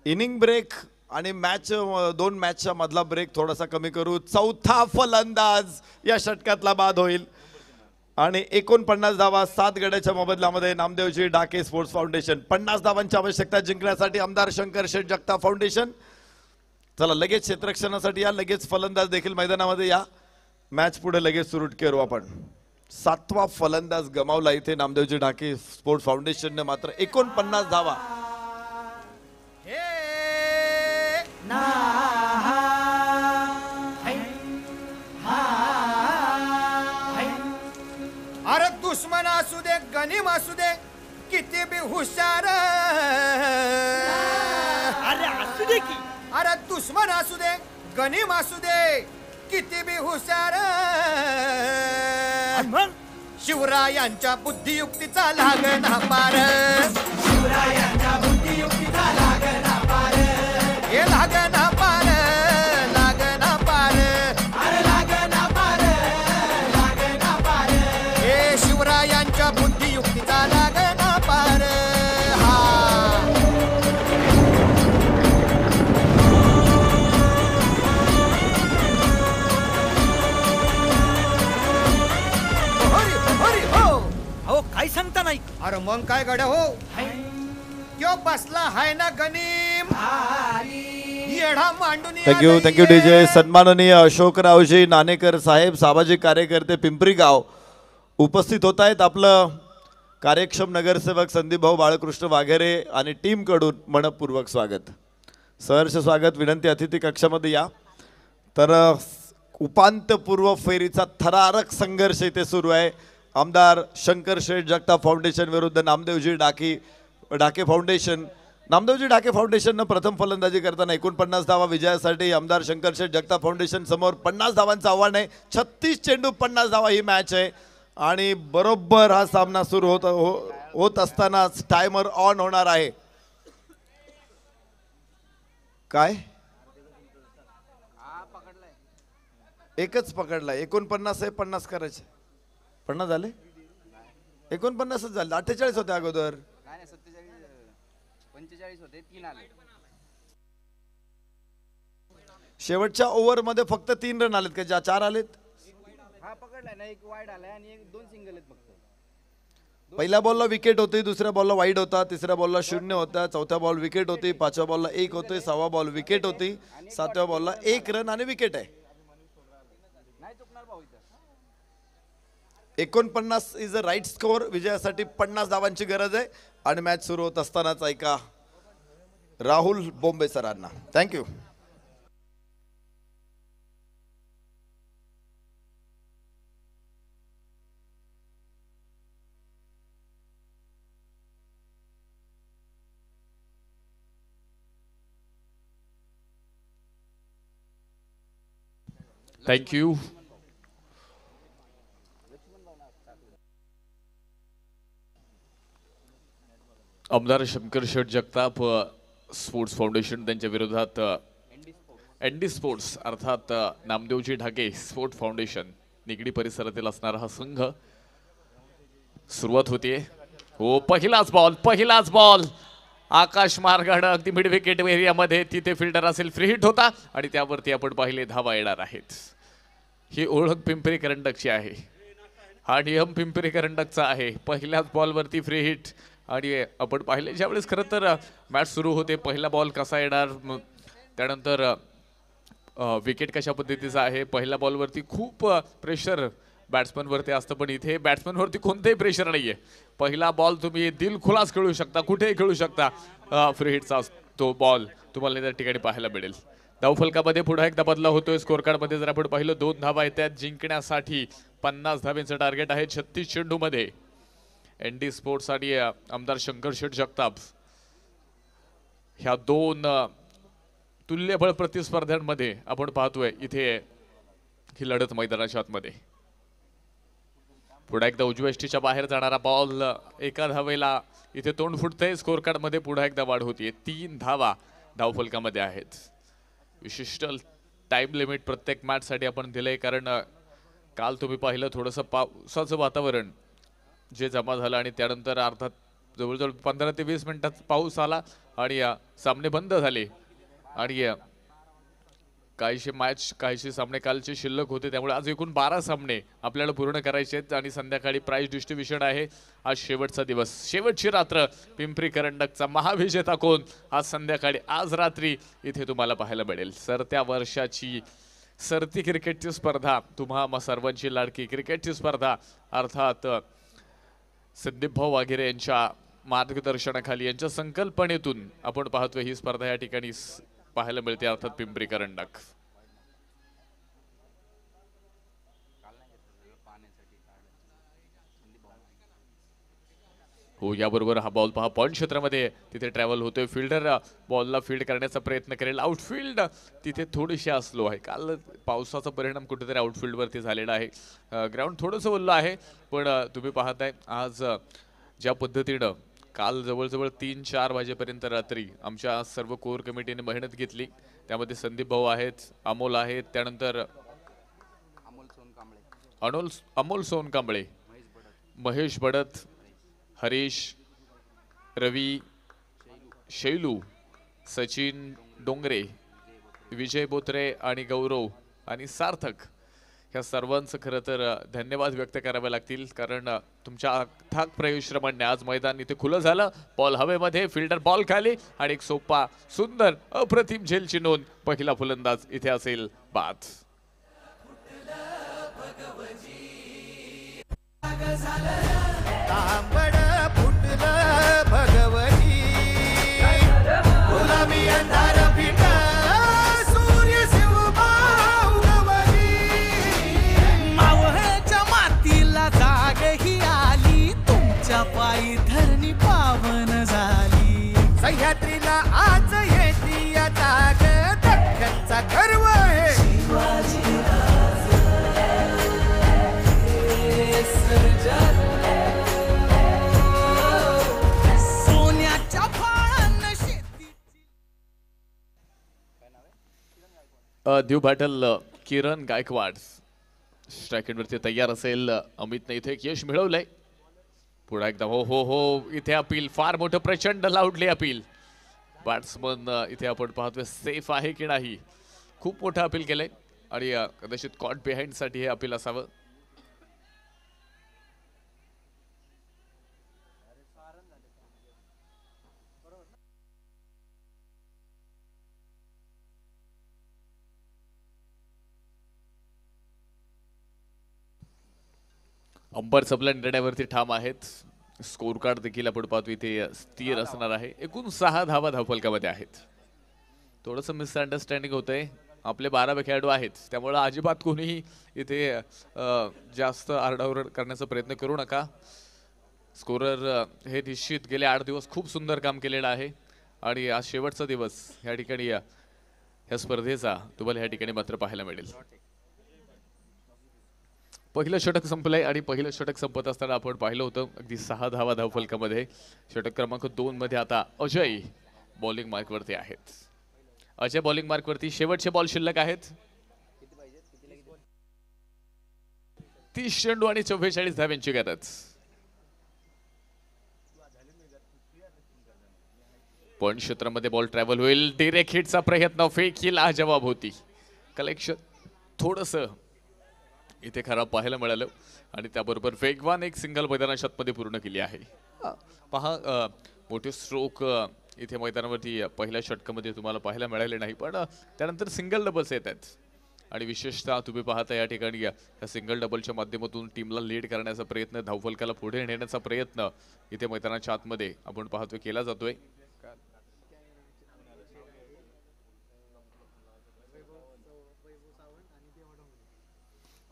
इनिंग ब्रेक आणि मॅच 2 मॅचच्या मधला ब्रेक थोडासा कमी करू. 4था फलंदाज या षटकातला बाद होईल आणि 49 धावा 7 गड्याच्या मोबदल्यामध्ये नामदेवजी ढाके स्पोर्ट्स फाउंडेशन. 50 धावांची आवश्यकता जिंकण्यासाठी आमदार शंकर शेठ जगताप फाउंडेशन. चला लगेच क्षेत्ररक्षणासाठी या, लगेच फलंदाज देखील मैदानामध्ये या. मॅच पुढे लगेच सुरू करू आपण. 7वा फलंदाज गमावला इथे नामदेवजी ढाके स्पोर्ट्स फाउंडेशनने. मात्र 49 धावा. अरे दुश्मन असू दे, गनीम असू दे, किती बी हुशार. अरे असू दे की. अरे दुश्मन असू दे, गनीम असू दे, किती बी हुशार. शिवरायांच्या बुद्धियुक्तीचा लागना पार. शिवरायांच्या बुद्धियुक्तीचा लागना पार. हे लागना पार, लागना पार. अरे लागना पार, लागना पार. हे शिवरायांच्या बुद्धियुक्तीचा लागना पार. हा मग काय गड्या हो त्यो बसला हाय ना गनिम येढा मांडून थँक्यू डीजे. सन्माननीय अशोकरावजी नाणेकर साहेब, सामाजिक कार्यकर्ते पिंपरी गाव उपस्थित होत आहेत. आपलं कार्यक्षम नगरसेवक संदीप भाऊ बाळकृष्ण वाघेरे आणि टीम कडून मनपूर्वक स्वागत, सहर्ष स्वागत. विनंती अतिथी कक्षामध्ये या. तर उपांत्यपूर्व फेरीचा थरारक संघर्ष इथे सुरू आहे. आमदार शंकर शेठ जगताप फाउंडेशन विरुद्ध नामदेवजी ढाके फाउंडेशन. नामदेवजी ढाके फाउंडेशननं प्रथम फलंदाजी करताना 49 धावा विजयासाठी आमदार शंकर शेठ जगताप फाउंडेशन समोर 50 धावांचं आव्हान आहे. 36 चेंडू 50 धावा ही मॅच आहे आणि बरोबर हा सामना सुरू होत असतानाच टायमर ऑन होणार आहे. काय एकच पकडलाय. 49 आहे, 50 करायचे. 50 झाले, 49च झाले. 48 होते अगोदर. 45 होते, 3 आले. शेवटच्या ओव्हर मध्ये फक्त 3 रन आलेत का? ज्या 4 आलेत. हा पकडलाय ना, एक वाईड आलाय आणि एक 2 सिंगल आहेत फक्त. पहिल्या बॉलला विकेट होती, दुसऱ्या बॉलला वाईड होता, तिसऱ्या बॉलला 0 होता, चौथ्या बॉल विकेट होती, 5व्या बॉलला 1 होते, 6व्या बॉल विकेट होती, 7व्या बॉलला 1 रन आणि विकेट आहे. नाही चुकणार भाऊ इथं. 49 इज अ राईट स्कोअर. विजयासाठी 50 धावांची गरज आहे आणि मॅच सुरू होत असतानाच ऐका राहुल बोंबे सरांना. थँक्यू. थँक्यू. आमदार शंकर शेठ जगताप स्पोर्ट्स फाउंडेशन त्यांच्या विरोधात एनडी स्पोर्ट्स अर्थात नामदेवजी ढाके स्पोर्ट फाउंडेशन निगडी परिसरातील असणारा हा संघ. सुरुवात होते. हो, पहिलाच बॉल आकाश मार्गाडे अगदी मिड विकेट एरियामध्ये. तिथे फिल्डर असेल, फ्री हिट होता आणि त्यावरती आपण पाहिले धावा येणार आहेत. ही ओळख पिंपरी करंडकची आहे, हा नियम पिंपरी करंडकचा आहे. पहिल्याच बॉलवरती फ्री हिट आणि आपण पाहिले ज्यावेळेस खरं तर मॅच सुरू होते पहिला बॉल कसा येणार, त्यानंतर विकेट कशा पद्धतीचा आहे. पहिल्या बॉलवरती खूप प्रेशर बॅट्समनवरती असतं, पण इथे बॅट्समनवरती कोणतेही प्रेशर नाही आहे. पहिला बॉल तुम्ही दिलखुलास खेळू शकता, कुठेही खेळू शकता. फ्री हिटचा तो बॉल तुम्हाला त्या ठिकाणी पाहायला मिळेल. धावफलकामध्ये पुन्हा एकदा बदला होतोय. स्कोर कार्डमध्ये जर आपण पाहिलं 2 धावा येतात जिंकण्यासाठी. 50 धावांचं टार्गेट आहे 36 चेंडूमध्ये. एनडी स्पोर्ट्स आणि आमदार शंकर शेठ जगताप ह्या 2 तुल्यबळ प्रतिस्पर्ध्यांमध्ये आपण पाहतोय इथे ही लढत मैदानाच्या आतमध्ये. पुन्हा एकदा उजव्या यष्टीच्या बाहेर जाणारा बॉल एका धावेला इथे तोंड फुटतंय. स्कोर कार्ड मध्ये पुन्हा एकदा वाढ होतीये. 3 धावा धावफलकामध्ये आहेत. विशिष्ट टाइम लिमिट प्रत्येक मॅच साठी आपण दिलंय, कारण काल तुम्ही पाहिलं थोडंसं पावसाचं वातावरण जे जमा झालं आणि त्यानंतर अर्थात जवळजवळ 15 ते 20 मिनिटात पाऊस आला आणि सामने बंद झाले आणि काहीशी सामने कालचे शिल्लक होते. त्यामुळे आज एकूण 12 सामने आपल्याला पूर्ण करायचे आहेत आणि संध्याकाळी प्राइज डिस्ट्रीब्युशन आहे. आज शेवटचा दिवस, शेवटची रात्र. पिंपरी करंडकचा महाविजेता कोण आज संध्याकाळी, आज रात्री इथे तुम्हाला पाहायला मिळेल. सरत्या वर्षाची सरती क्रिकेटची स्पर्धा, तुम्हा सर्वांची लाडकी क्रिकेटची स्पर्धा अर्थात संदीप भाऊ वाघेरे यांच्या मार्गदर्शनाखाली, यांच्या संकल्पनेतून आपण पाहतोय ही स्पर्धा या ठिकाणी पाहायला मिळते अर्थात पिंपरी करंडक. हो, याबरोबर हा बॉल पहा पॉइंट क्षेत्रामध्ये तिथे ट्रॅव्हल होतोय. फिल्डर बॉलला फील्ड करण्याचा प्रयत्न करेल. आउटफील्ड तिथे थोडीशी स्लो आहे. काल पावसाचा परिणाम कुठेतरी आउटफील्ड वरती झालेला आहे. ग्राउंड थोडंसं ओलं आहे, पण तुम्ही पाहताय आज ज्या पद्धतीनं काल जवळजवळ 3-4 वाजेपर्यंत रात्री आमच्या सर्व कोर कमिटीने मेहनत घेतली. त्यामध्ये संदीप भाऊ आहेत, अमोल आहेत, त्यानंतर अमोल सोनकांबळे, महेश बडत, हरीश, रवी, शैलू, सचिन डोंगरे, विजय बोत्रे आणि गौरव आणि सार्थक ह्या सर्वांचं खरं तर धन्यवाद व्यक्त करावे लागतील, कारण तुमच्या अथाक परिश्रमाने आज मैदान इथे खुलं झालं. बॉल हवेमध्ये, फिल्डर बॉल खाली आणि एक सोपा सुंदर अप्रतिम झेलची नोंद. पहिला फलंदाज इथे असेल बाद. तांबड फुटलं भगवती, गुलाबी अंधार फिटा, सूर्य शिवबावली, मावळच्या मातीला जाग ही आली, तुमच्या पायी धरणी पावन झाली. सह्याद्रीला आज येती या जाग, दख्खनचा गर्व आहे. सोन्याच्या फाळांना शेती. ड्यू बॅटल किरण गायकवाड स्ट्रायकेटवरती तयार असेल. अमितने इथे एक यश मिळवलंय. पुढे एकदा हो हो हो इथे अपील, फार मोठं प्रचंड लाऊडली अपील. बॅट्समन इथे आपण पाहतोय सेफ आहे की नाही. खूप मोठं अपील केलंय आणि कदाचित कॉट बिहाइंड साठी हे अपील असावं. अंबर सबला निर्णयावरती ठाम आहेत. स्कोर कार्ड देखील आपण पाहतो इथे स्थिर असणार आहे. एकूण 6 धावा धावफलकामध्ये आहेत. थोडंसं मिसअंडरस्टँडिंग होतंय. आपले 12 खेळाडू आहेत, त्यामुळे अजिबात कोणीही इथे जास्त आरडाओरड करण्याचा प्रयत्न करू नका. स्कोरर हे निश्चित गेले 8 दिवस खूप सुंदर काम केलेलं आहे आणि आज शेवटचा दिवस या ठिकाणी या स्पर्धेचा तुम्हाला या ठिकाणी मात्र पाहायला मिळेल. पहिलं षटक संपलंय आणि पहिलं षटक संपत असताना आपण पाहिलं होतं अगदी 6 धावा धावफलकामध्ये. षटक क्रमांक 2 मध्ये आता अजय बॉलिंग मार्कवरती आहेत. अजय बॉलिंग मार्कवरती. शेवटचे बॉल शिल्लक आहेत. 30 चेंडू आणि 44 धाव्यांची गरज. पण क्षेत्रामध्ये बॉल ट्रॅव्हल होईल. डिरेक्ट हिटचा प्रयत्न, फेक ही लाजवाब होती. कलेक्शन थोडंसं इथे खराब पाहायला मिळालं आणि त्याबरोबर वेगवान एक सिंगल मैदानाच्या आतमध्ये पूर्ण केली आहे. पहा मोठे स्ट्रोक इथे मैदानावरती पहिल्या षटकामध्ये तुम्हाला पाहायला मिळाले नाही, पण त्यानंतर सिंगल डबल्स येत आहेत आणि विशेषतः तुम्ही पाहता या ठिकाणी या सिंगल डबलच्या माध्यमातून टीमला लीड करण्याचा प्रयत्न, धावफलकाला पुढे नेण्याचा प्रयत्न इथे मैदानाच्या आतमध्ये आपण पाहतोय केला जातोय.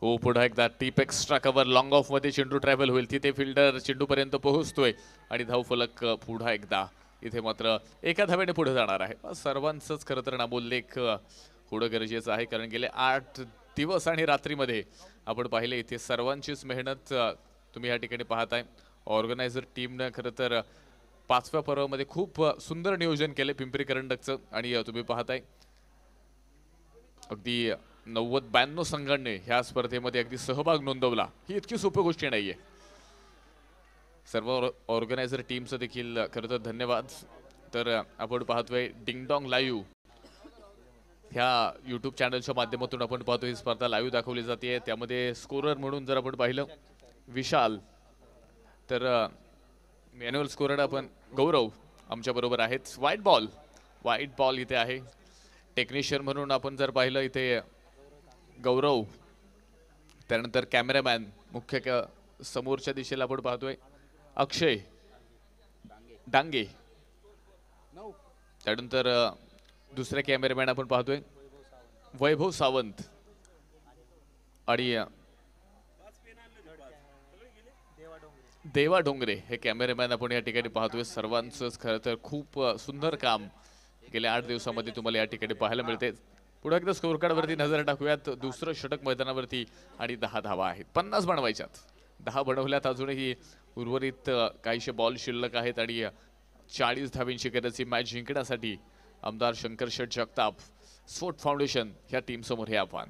हो पुढे एकदा टीप एक्स्ट्रा कव्हर लॉंग ऑफ मध्ये चेंडू ट्रॅव्हल होईल. तिथे फिल्डर चेंडू पर्यंत पोहोचतोय आणि धावफलक पुढे एकदा इथे मात्र एका धावेने पुढे जाणार आहे. सर्वांचंच खरं तर नामोल्लेख होणं गरजेचं आहे, कारण गेले 8 दिवस आणि रात्रीमध्ये आपण पाहिले इथे सर्वांचीच मेहनत तुम्ही या ठिकाणी पाहताय. ऑर्गनायझर टीमनं खरं तर 5व्या पर्वामध्ये खूप सुंदर नियोजन केले पिंपरी करंडकचं आणि तुम्ही पाहताय अगदी 90-92 संघांनी ह्या स्पर्धेमध्ये अगदी सहभाग नोंदवला. ही इतकी सोपी गोष्ट नाहीये. सर्व ऑर्गनायझर टीमचं देखील खरं तर धन्यवाद. तर आपण पाहतोय डिंगडॉंग लाईव्ह ह्या यूट्यूब चॅनलच्या माध्यमातून आपण पाहतो ही स्पर्धा लाईव्ह दाखवली जाते. त्यामध्ये स्कोरर म्हणून जर आपण पाहिलं विशाल, तर मॅन्युअल स्कोरर आपण गौरव आमच्या बरोबर आहेत. व्हाईट बॉल इथे आहे. टेक्निशियन म्हणून आपण जर पाहिलं इथे गौरव, त्यानंतर कॅमेरामॅन मुख्य समोरच्या दिशेला आपण पाहतोय अक्षय डांगे, त्यानंतर दुसरे कॅमेरामॅन आपण पाहतोय वैभव सावंत आणि देवा डोंगरे हे कॅमेरामॅन आपण या ठिकाणी पाहतोय. सर्वांचंच खरं तर खूप सुंदर काम गेल्या 8 दिवसामध्ये तुम्हाला या ठिकाणी पाहायला मिळते. पुढे एकदा स्कोर कार्डवरती नजर टाकूयात. दुसरं षटक मैदानावरती आणि 10 धावा आहेत. 50 बनवायच्यात. 10 बनवल्यात. अजूनही उर्वरित काहीशे बॉल शिल्लक आहेत आणि 40 धावींची गरज ही मॅच जिंकण्यासाठी आमदार शंकर शेठ जगताप स्फोट फाउंडेशन ह्या टीम समोर हे आव्हान.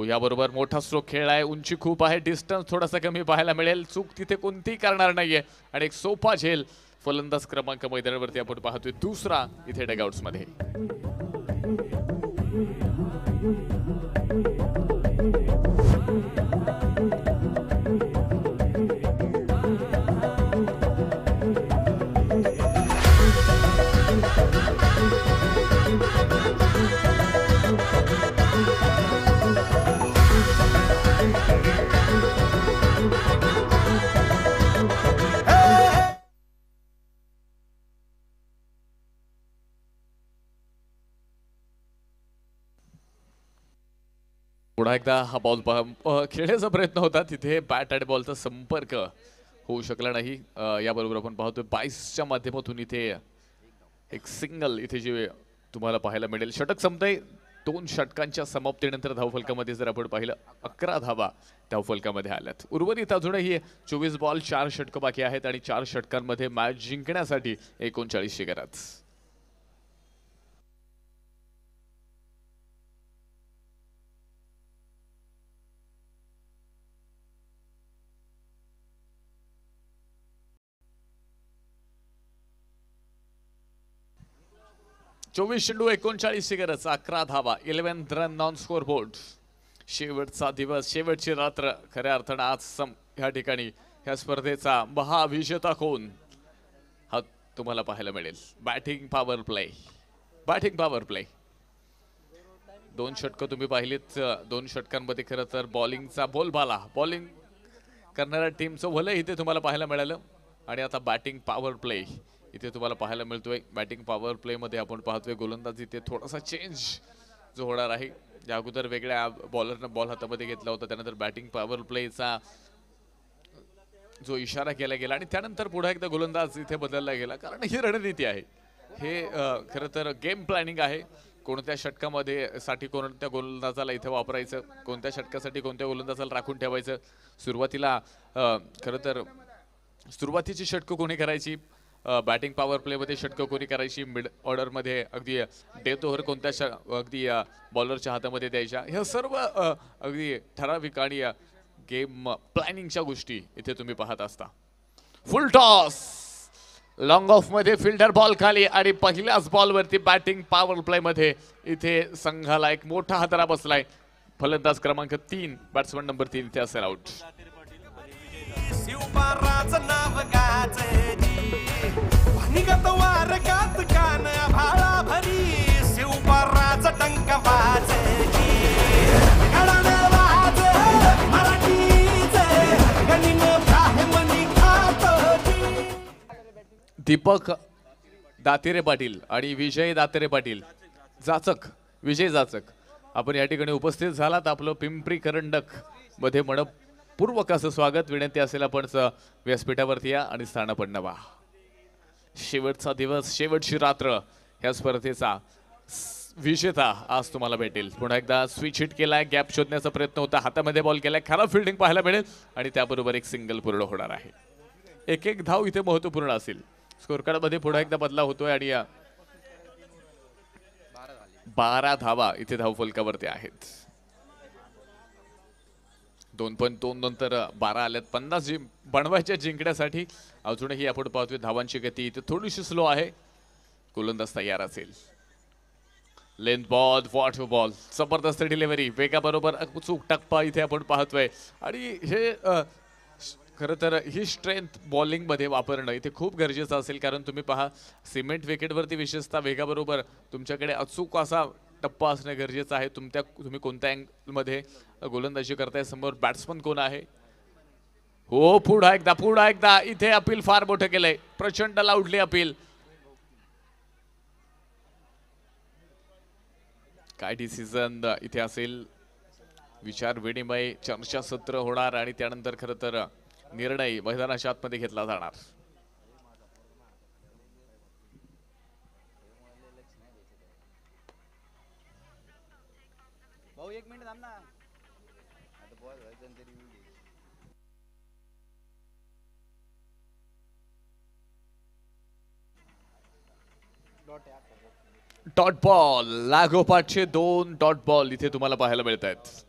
याबरोबर मोठा स्ट्रोक खेळलाय. उंची खूप आहे. डिस्टन्स थोडासा कमी पाहायला मिळेल. चूक तिथे कोणतीही करणार नाहीये आणि एक सोपा झेल फलंदाज क्रमांक मैदानावरती आपण पाहतोय दुसरा इथे डगआउट्स मध्ये. पुन्हा एकदा हा बॉल खेळण्याचा प्रयत्न होता, तिथे बॅट आणि बॉलचा संपर्क होऊ शकला नाही. याबरोबर आपण पाहतोय 22च्या माध्यमातून इथे एक सिंगल इथे जे तुम्हाला पाहायला मिळेल. षटक संपतंय. 2 षटकांच्या समाप्तीनंतर धावफलकामध्ये जर आपण पाहिलं 11 धावा धावफलकामध्ये आल्यात. उर्वरित अजूनही 24 बॉल 4 षटकं बाकी आहेत आणि 4 षटकांमध्ये मॅच जिंकण्यासाठी 39ची गरज. चोवीस चेंडू 39ची गरज. 11 धावा, 11 रन नॉन स्कोर बोर्ड. शेवटचा दिवस, शेवटची रात्र. खऱ्या अर्थानं आज ह्या ठिकाणी ह्या स्पर्धेचा महाविजेता कोण हा तुम्हाला पाहायला मिळेल. Batting power play, batting power play. 2 षटकं तुम्ही पाहिलीत. 2 षटकांमध्ये खरं तर बॉलिंगचा बोलबाला, बॉलिंग करणाऱ्या टीमचं भलं इथे तुम्हाला पाहायला मिळालं. आणि आता बॅटिंग पॉवर प्ले इथे तुम्हाला पाहायला मिळतोय. बॅटिंग पॉवर प्ले मध्ये आपण पाहतोय गोलंदाज इथे थोडासा चेंज जो होणार आहे. या अगोदर वेगळ्या बॉलरनं बॉल हातामध्ये घेतला होता, त्यानंतर बॅटिंग पॉवर प्लेचा जो इशारा केला गेला आणि त्यानंतर पुन्हा एकदा गोलंदाज इथे बदलला गेला. कारण ही रणनीती आहे, हे खरं तर गेम प्लॅनिंग आहे. कोणत्या षटकामध्ये साठी कोणत्या गोलंदाजाला इथे वापरायचं, कोणत्या षटकासाठी कोणत्या गोलंदाजाला राखून ठेवायचं. सुरुवातीला खरं तर सुरुवातीची षटकं कोणी करायची, बॅटिंग पॉवर प्ले मध्ये षटकं कोणी करायची, मिड ऑर्डर मध्ये अगदी डेथ ओव्हर कोणत्या अगदी बॉलरच्या हातामध्ये द्यायच्या, ह्या सर्व अगदी ठराविक आणि गेम प्लॅनिंगच्या गोष्टी इथे तुम्ही पाहत असता. फुल टॉस, लॉंग ऑफ मध्ये फिल्डर बॉल खाली आणि पहिल्याच बॉलवरती बॅटिंग पॉवर प्ले मध्ये इथे संघाला एक मोठा हादरा बसलाय. फलंदाज क्रमांक 3, बॅट्समन नंबर 3 इथे असेल आउट. नाव निगत वार गात कान भाळा भरी शिवपाराचा टंक वाजली गडाने वाजे मराठीचे गणिन ब्राह्मणी खातोजी. दीपक दातिरे पाटील आणि विजय दातिरे पाटील जाचक, विजय जाचक आपण या ठिकाणी उपस्थित झालात. आपलं पिंपरी करंडक मध्ये मनपूर्वक असं स्वागत. विनंती असेल आपण व्यासपीठावरती या आणि स्थानापन्न व्हा. शेवटचा दिवस, शेवटची रात्र. ह्या स्पर्धेचा विजेता आज तुम्हाला भेटेल. पुन्हा एकदा स्विच हिट केलाय, गॅप शोधण्याचा प्रयत्न होता, हातामध्ये बॉल केलाय, खराब फिल्डिंग पाहायला मिळेल आणि त्याबरोबर एक सिंगल पूर्ण होणार आहे. एक धाव इथे महत्वपूर्ण असेल. स्कोर कार्ड मध्ये पुन्हा एकदा बदलाव होतोय आणि 12 धावा इथे धावफलकावरती आहेत. 2.2 नंतर 12 आल्यात. 50 बनवायच्या जिंकण्यासाठी अजूनही आपण पाहतोय धावांची गती इथे थोडीशी स्लो आहे. गोलंदाज तयार असेल. लेंथ बॉल, वॉट बॉल, जबरदस्त डिलिव्हरी, वेगाबरोबर अचूक टप्पा इथे आपण पाहतोय. आणि हे खरं तर ही स्ट्रेंथ बॉलिंग मध्ये वापरणं इथे खूप गरजेचं असेल. कारण तुम्ही पहा सिमेंट विकेटवरती विशेषतः वेगाबरोबर तुमच्याकडे अचूक असा टप्पा असणं गरजेचं आहे. तुम्ही कोणत्या अँगलमध्ये गोलंदाजी करताय, समोर बॅट्समन कोण आहे. हो, पुन्हा एकदा इथे अपील फार मोठं केलंय, प्रचंड लाऊडली अपील. काय डिसिजन इथे असेल, विचार विनिमय, चर्चासत्र होणार आणि त्यानंतर खरं तर निर्णय मैदानाच्या आतमध्ये घेतला जाणार. भाऊ 1 मिनिट थांब ना. आता बॉल व्हायचं तरी डॉट बॉल, लागोपाठचे 2 डॉट बॉल इथे तुम्हाला पाहायला मिळत आहेत.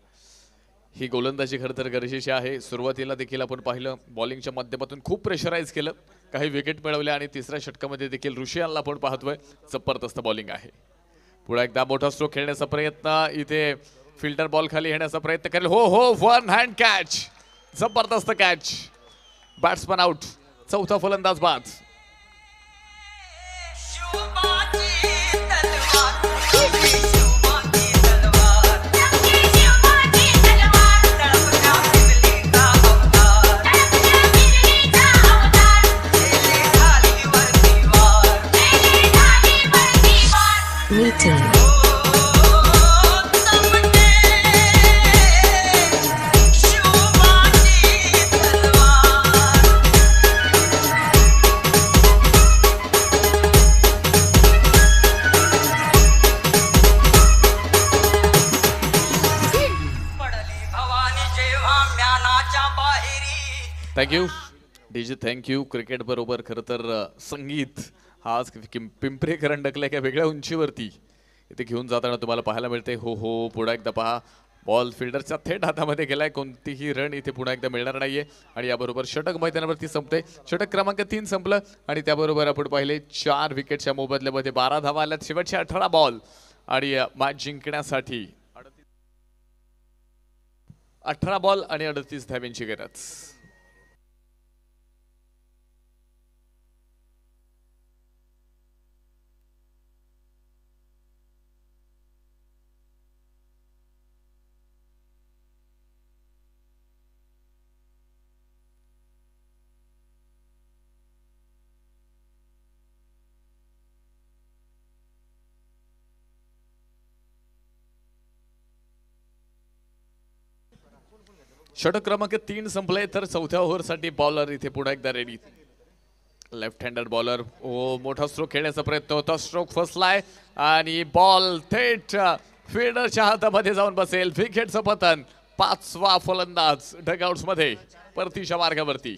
ही गोलंदाजी खरं तर गरजेची आहे. सुरुवातीला देखील आपण पाहिलं बॉलिंगच्या माध्यमातून खूप प्रेशराईज केलं, काही विकेट मिळवल्या आणि तिसऱ्या षटकामध्ये देखील ऋषियानला आपण पाहतोय जबरदस्त बॉलिंग आहे. पुढे एकदा मोठा स्ट्रोक खेळण्याचा प्रयत्न, इथे फिल्डर बॉल खाली येण्याचा प्रयत्न करेल. हो हो, वन हँड कॅच, जबरदस्त कॅच, बॅट्समन आउट. चौथा फलंदाज बाद. Thank you DJ, thank you. क्रिकेट बरोबर खरं तर संगीत हा आज पिंपरी डकल्या एका वेगळ्या उंचीवरती इथे घेऊन जाताना तुम्हाला पाहायला मिळते. हो हो, पुन्हा एकदा पहा, बॉल फिल्डरच्या थेट हातामध्ये गेलाय. कोणतीही रन इथे पुन्हा एकदा मिळणार नाहीये. आणि याबरोबर षटक मैदानावरती संपते. षटक क्रमांक 3 संपलं आणि त्याबरोबर आपण पाहिले 4 विकेटच्या मोबदल्यामध्ये 12 धावा आल्यात. शेवटचे 18 बॉल आणि मॅच जिंकण्यासाठी 18 बॉल आणि 38 धाव्यांची गरज. षटक क्रमांक 3 संपले तर चौथ्या ओव्हरसाठी बॉलर इथे पुन्हा एकदा ready. Left hander bowler. Oh, मोठा स्ट्रोक खेळण्याचा प्रयत्न होता, स्ट्रोक फसलाय आणि बॉल थेट फिल्डरच्या हातामध्ये जाऊन बसेल. विकेटचं पतन. 5वा फलंदाज डगआउट्स मध्ये परतीच्या मार्गावरती.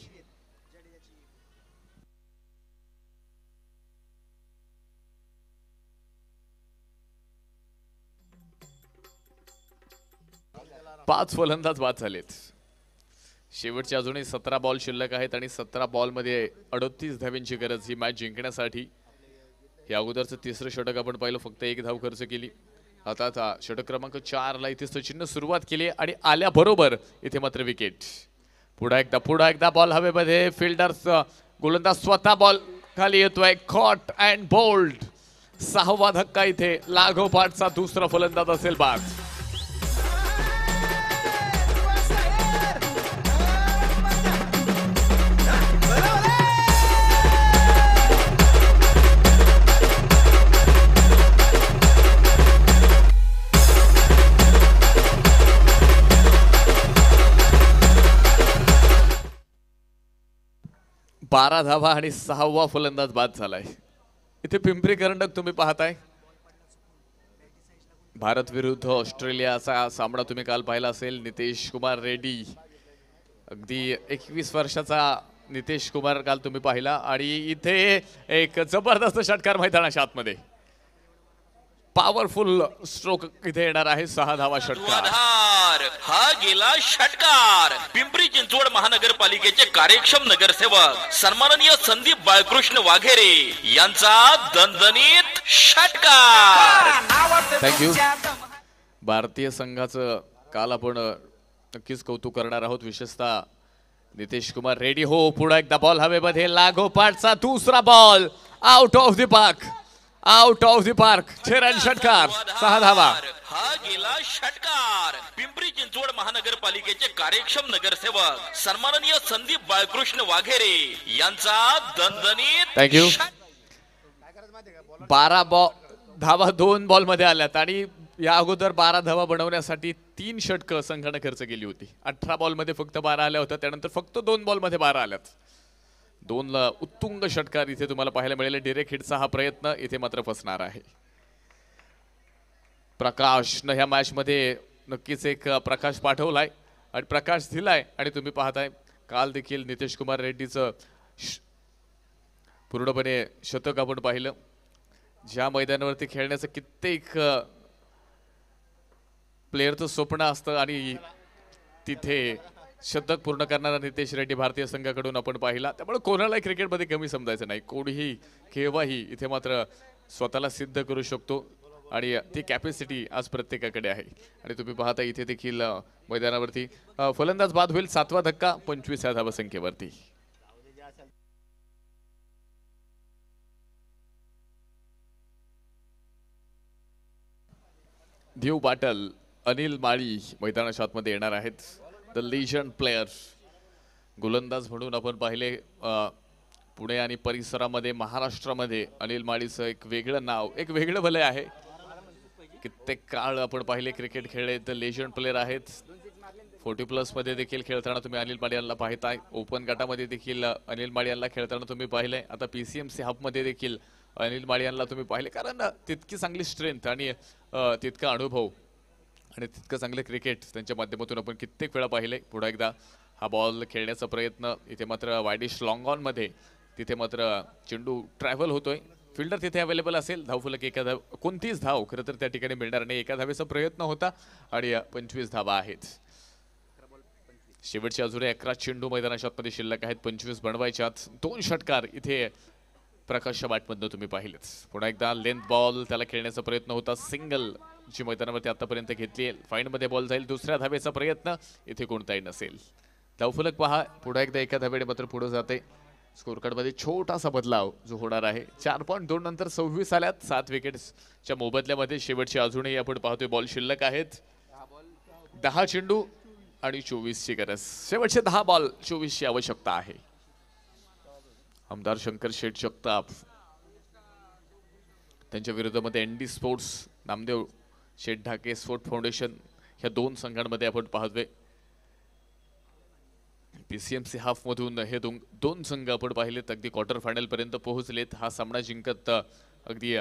पाच फलंदाज बाद झालेत. शेवटचे अजूनही 17 बॉल शिल्लक आहेत आणि 17 बॉल मध्ये 38 धाव्यांची गरज ही मॅच जिंकण्यासाठी. या अगोदरचं तिसरं षटक आपण पाहिलं, फक्त 1 धाव खर्च केली. आता षटक क्रमांक 4 ला इथे सचिननं सुरुवात केली आणि आल्याबरोबर इथे मात्र विकेट. पुन्हा एकदा बॉल हवेमध्ये. फिल्डर्स गोलंदाज स्वतः बॉल खाली येतोय. Caught and bowled. 6वा धक्का इथे. लागोपाठचा दुसरा फलंदाज असेल बाद. बारा धावा आणि 6वा फलंदाज बाद झालाय. इथे पिंपरी करंडक तुम्ही पाहताय. भारत विरुद्ध ऑस्ट्रेलियाचा सामना तुम्ही काल पाहिला असेल. नितेश कुमार रेड्डी, अगदी 21 वर्षाचा नितेश कुमार काल तुम्ही पाहिला आणि इथे एक जबरदस्त षटकार मैदानाच्या आतमध्ये. पॉवरफुल स्ट्रोक इथे येणार आहे. 6 धावा षटकार. हा गेला षटकार. पिंपरी चिंचवड महानगरपालिकेचे कार्यक्षम नगरसेवक सन्माननीय संदीप बाळकृष्ण वाघेरे यांचा दणदणीत षटकार. थँक्यू. भारतीय संघाचं काल आपण नक्कीच कौतुक करणार आहोत, विशेषतः नितेश कुमार रेड्डी. हो, पुन्हा एकदा बॉल हवेमध्ये. लागोपाठचा दुसरा ball. Out of the park. Out of the park. छेरन षटकार. 6 धावा. हा गेला षटकार. पिंपरी चिंचवड महानगरपालिकेचे कार्यक्षम नगरसेवक सन्माननीय संदीप बाळकृष्ण वाघेरे यांचा दणदणीत. थँक्यू. 12 धावा 2 बॉल मध्ये आल्यात आणि या अगोदर 12 धावा बनवण्यासाठी 3 षटकं संघाने खर्च केली होती. 18 बॉल मध्ये फक्त 12 आल्या होत्या. त्यानंतर फक्त 2 बॉल मध्ये 12 आल्यात. 2 उत्तुंग षटकार इथे तुम्हाला पाहायला मिळेल. डिरेक्ट हिटचा हा प्रयत्न इथे मात्र फसणार आहे. प्रकाशनं ह्या मॅच मध्ये नक्कीच एक प्रकाश पाठवलाय आणि प्रकाश दिलाय आणि तुम्ही पाहताय काल देखील नितेश कुमार रेड्डीचं पूर्णपणे शतक आपण पाहिलं. ज्या मैदानावरती खेळण्याचं कित्येक प्लेयरचं स्वप्न असतं आणि तिथे शतक पूर्ण करणारा नितेश रेड्डी भारतीय संघाकडून आपण पाहिला. त्यामुळे कोणालाही क्रिकेटमध्ये कमी समजायचं नाही. कोणीही केव्हाही इथे मात्र स्वतःला सिद्ध करू शकतो. आणि ती कॅपॅसिटी आज प्रत्येकाकडे आहे. आणि तुम्ही पाहता इथे देखील मैदानावरती फलंदाज बाद होईल. 7वा धक्का 25व्या धावसंख्येवरती. धीव पाटल, अनिल माळी मैदानाच्या आतमध्ये येणार आहेत. द लिजंड प्लेयर, गोलंदाज म्हणून आपण पाहिले पुणे आणि परिसरामध्ये, महाराष्ट्रामध्ये अनिल माळीचं एक वेगळं नाव, एक वेगळं भले आहे. कित्येक काळ आपण पाहिले क्रिकेट खेळले. द लेजंड प्लेयर आहेत. 40+ मध्ये देखील खेळताना तुम्ही अनिल माळी यांना पाहताय. ओपन गटामध्ये देखील अनिल माळी यांना खेळताना तुम्ही पाहिले. आता PCMC हाफमध्ये देखील अनिल माळी यांना तुम्ही पाहिले. कारण तितकी चांगली स्ट्रेंथ आणि तितका अनुभव आणि तितकं चांगलं क्रिकेट त्यांच्या माध्यमातून आपण कित्येक वेळा पाहिले. पुन्हा एकदा हा बॉल खेळण्याचा प्रयत्न. इथे मात्र वायडिश लॉंग ऑन मध्ये तिथे मात्र चेंडू ट्रॅव्हल होतोय. फिल्डर तिथे अवेलेबल असेल. धावफलक एका धाव, कोणतीच धाव खरं तर त्या ठिकाणी मिळणार नाही. एका धावेचा प्रयत्न होता आणि 25 धावा आहेत. शेवटचे अजून 11 चेंडू मैदानाच्या आतमध्ये शिल्लक आहेत. 25 बनवायच्यात. 2 षटकार इथे प्रकाशच्या बॅटमधनं तुम्ही पाहिलेच. पुन्हा एकदा लेंथ बॉल त्याला खेळण्याचा प्रयत्न होता. सिंगल जी मैदानावरती आतापर्यंत घेतली आहे. फाईनमध्ये बॉल जाईल. दुसऱ्या धावेचा प्रयत्न इथे कोणताही नसेल. धावफलक पहा. पुन्हा एकदा एका धावेने मात्र पुढे जाते. स्कोर कार्डमध्ये छोटासा बदलाव जो होणार आहे. 4.2 नंतर 26 आल्यात. 7 विकेट्सच्या मोबदल्यामध्ये शेवटचे अजूनही आपण पाहतोय बॉल शिल्लक आहेत. 10 चेंडू आणि 24ची गरज. शेवटचे 10 बॉल 24ची आवश्यकता आहे. आमदार शंकर शेठ जगताप त्यांच्या विरोधामध्ये ND स्पोर्ट्स, नामदेव शेठ ढाके स्पोर्ट फाउंडेशन ह्या 2 संघांमध्ये आपण पाहतोय. PCMC हाफ मधून हे दोन संघ आपण पाहिलेत अगदी क्वार्टर फायनल पर्यंत पोहोचलेत. हा सामना जिंकत अगदी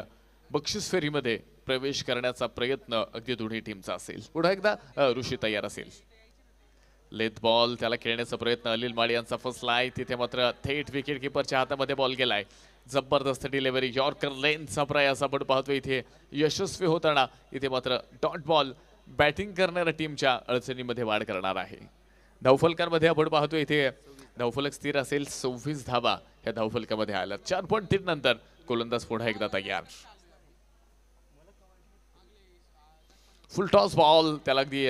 बक्षीस फेरीमध्ये प्रवेश करण्याचा प्रयत्न अगदी दोन्ही टीमचा असेल. पुन्हा एकदा ऋषी तयार असेल. लेथ बॉल त्याला खेळण्याचा प्रयत्न. अनिल माळी यांचा फसलाय. तिथे मात्र थेट विकेट किपरच्या हातामध्ये बॉल गेलाय. जबरदस्त डिलिव्हरी. यॉर्कर लेनचा प्रयास आपण पाहतोय इथे यशस्वी होताना. इथे मात्र डॉट बॉल बॅटिंग करणाऱ्या टीमच्या अडचणीमध्ये वाढ करणार आहे. धावफलकांमध्ये आपण पाहतोय इथे धावफलक स्थिर असेल. 26 धावा ह्या धावफलकामध्ये आल्या. 4.3 नंतर गोलंदाज पुन्हा एकदा तयार. फुल टॉस बॉल त्याला अगदी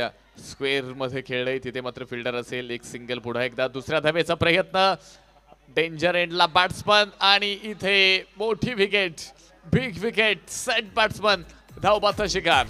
स्क्वेअर मध्ये खेळलंय. तिथे मात्र फिल्डर असेल. एक सिंगल. पुन्हा एकदा दुसऱ्या धावेचा प्रयत्न. डेंजर एंडला बॅट्समन आणि इथे मोठी wicket. Big wicket. Set batsman धावबाचा शिकार.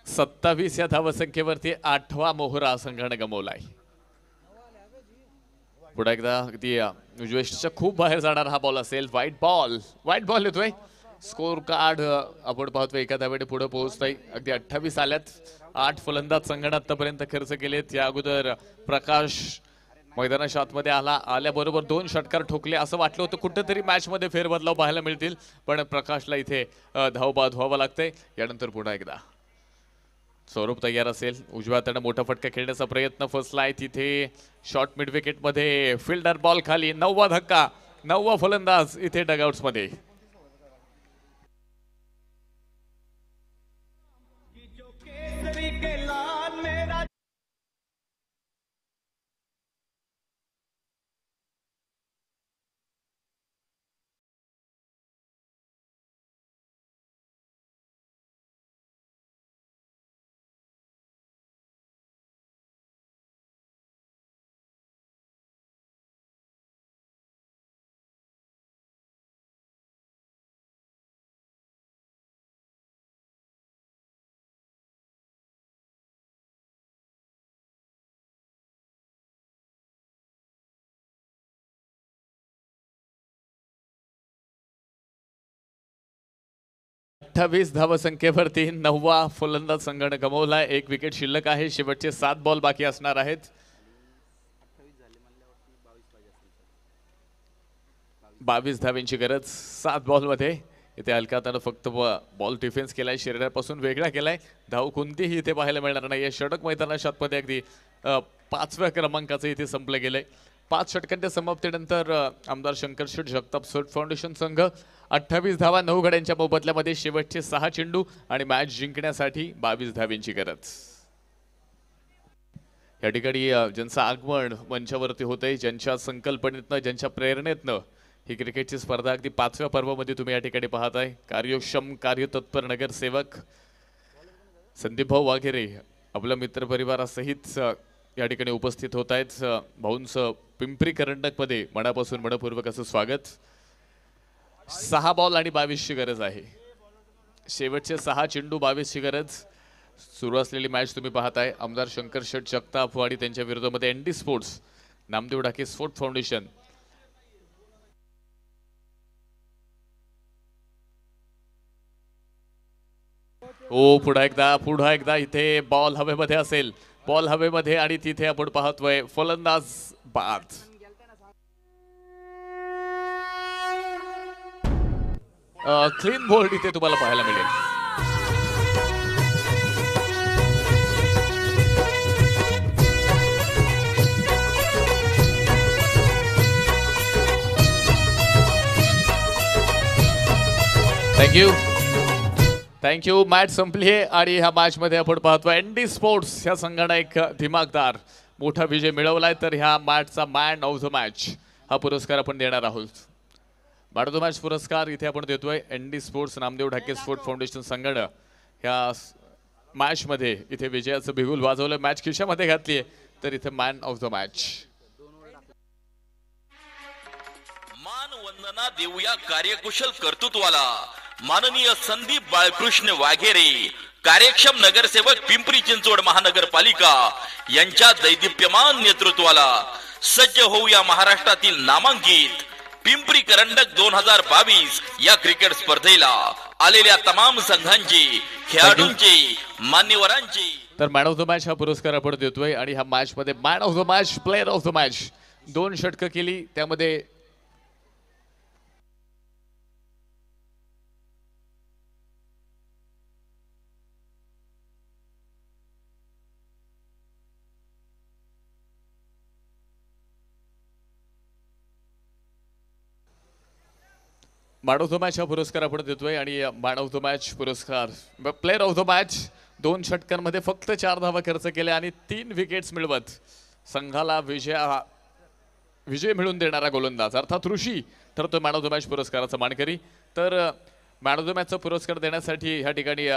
सत्तावीस या धावसंख्येवरती 8वा मोहरा संघाने गमावलाय. पुढे एकदा अगदी उजवेच्या खूप बाहेर जाणार हा बॉल असेल. व्हाईट बॉल येतोय. स्कोर कार्ड आपण पाहतोय एका धावेने पुढे पोहोचतोय. अगदी 28 आल्यात. 8 फलंदाज संघाने आतापर्यंत खर्च केलेत. या अगोदर प्रकाश मैदानाच्या आतमध्ये आल्याबरोबर 2 षटकार ठोकले. असं वाटलं होतं कुठेतरी मॅच मध्ये फेरबदलाव पाहायला मिळतील, पण प्रकाशला इथे धावबाद व्हावं लागतंय. यानंतर पुन्हा एकदा सौरभ तयार असेल. उजव्या हाताने मोठा फटका खेळण्याचा प्रयत्न. फसलाय तिथे शॉर्ट मिड विकेट मध्ये. फिल्डर बॉल खाली. 9वा धक्का. 9वा फलंदाज इथे डगआउट्स मध्ये. 28 धावसंख्येवरती 9वा फलंदाज संघाने गमावलाय. 1 विकेट शिल्लक आहे. शेवटचे 7 बॉल बाकी असणार आहेत. 22 धावांची गरज 7 बॉलमध्ये. इथे अलकातानं फक्त बॉल डिफेन्स केलाय, शरीरापासून वेगळा केलाय. धाव कोणतीही इथे पाहायला मिळणार नाही. षटक मैदानाच्या आतमध्ये अगदी 5व्या क्रमांकाचं इथे संपलं गेलंय. 5 षटकांच्या समाप्तीनंतर आमदार शंकर शेठ जगताप स्पोर्ट फाउंडेशन संघ 28 धावा 9 गड्यांच्या मोबदल्यामध्ये शेवटचे 6 चेंडू आणि मॅच जिंकण्यासाठी 22 धावांची गरज. या ठिकाणी ज्यांचं आगमन मंचावरती होतंय, ज्यांच्या संकल्पनेतनं, ज्यांच्या प्रेरणेतनं ही क्रिकेटची स्पर्धा अगदी 5व्या पर्वामध्ये तुम्ही या ठिकाणी पाहताय. कार्यक्षम कार्यतत्पर नगरसेवक संदीपभाऊ वाघेरे आपल्या मित्रपरिवारासहित या ठिकाणी उपस्थित होत आहेत. भाऊंचं पिंपरी करंडकमध्ये मनापासून मनपूर्वक असं स्वागत. 6 बॉल आणि 22ची गरज आहे. शेवटचे 6 चेंडू 22ची गरज. सुरू असलेली मॅच तुम्ही पाहताय. आमदार शंकर शेठ जगताप आणि त्यांच्या विरोधामध्ये एनडी स्पोर्ट्स, नामदेव ढाके स्पोर्ट फाउंडेशन. पुन्हा एकदा इथे बॉल हवेमध्ये असेल. बॉल हवेमध्ये आणि तिथे आपण पाहतोय फलंदाज बाद. क्लीन बोल्ड इथे तुम्हाला पाहायला मिळेल. थँक्यू. मॅच संपली आहे आणि ह्या मॅच मध्ये आपण पाहतो एनडी स्पोर्ट्स ह्या संघाने एक दिमागदार मोठा विजय मिळवलाय. तर ह्या मॅचचा मॅन ऑफ द मॅच हा पुरस्कार आपण देणार आहोत. मॅन ऑफ द मॅच पुरस्कार इथे आपण देतोय एनडी स्पोर्ट्स नामदेव ढाके स्पोर्ट फाउंडेशन संघानं ह्या मॅच मध्ये इथे विजयाचं बिगुल वाजवलं. मॅच खिशामध्ये घातली आहे. तर इथे मॅन ऑफ द मॅच मान वंदना देऊया कार्यकुशल कर्तृत्वाला. माननीय संदीप बाळकृष्ण वाघेरे, कार्यक्षम नगरसेवक पिंपरी चिंचवड महानगरपालिका यांच्या दैदिप्यमान नेतृत्वाला सज्ज होऊया महाराष्ट्रातील नामांकित पिंपरी करंडक 2022 या क्रिकेट स्पर्धेला आलेल्या तमाम संघांचे, खेळाडूंचे, मान्यवरांचे. तर मॅन ऑफ द मॅच हा पुरस्कार आपण देतोय आणि ह्या मॅच मध्ये man of the match, player of the match 2 षटकं केली. त्यामध्ये मॅन ऑफ द मॅच हा पुरस्कार आपण देतोय आणि मॅन ऑफ द मॅच पुरस्कार प्लेअर ऑफ द मॅच 2 षटकांमध्ये फक्त 4 धावा खर्च केल्या आणि 3 विकेट्स मिळवत संघाला विजय मिळवून देणारा गोलंदाज अर्थात ऋषी ठरतो मॅन ऑफ द मॅच पुरस्काराचा मानकरी. तर मॅन ऑफ द मॅचचा पुरस्कार देण्यासाठी ह्या ठिकाणी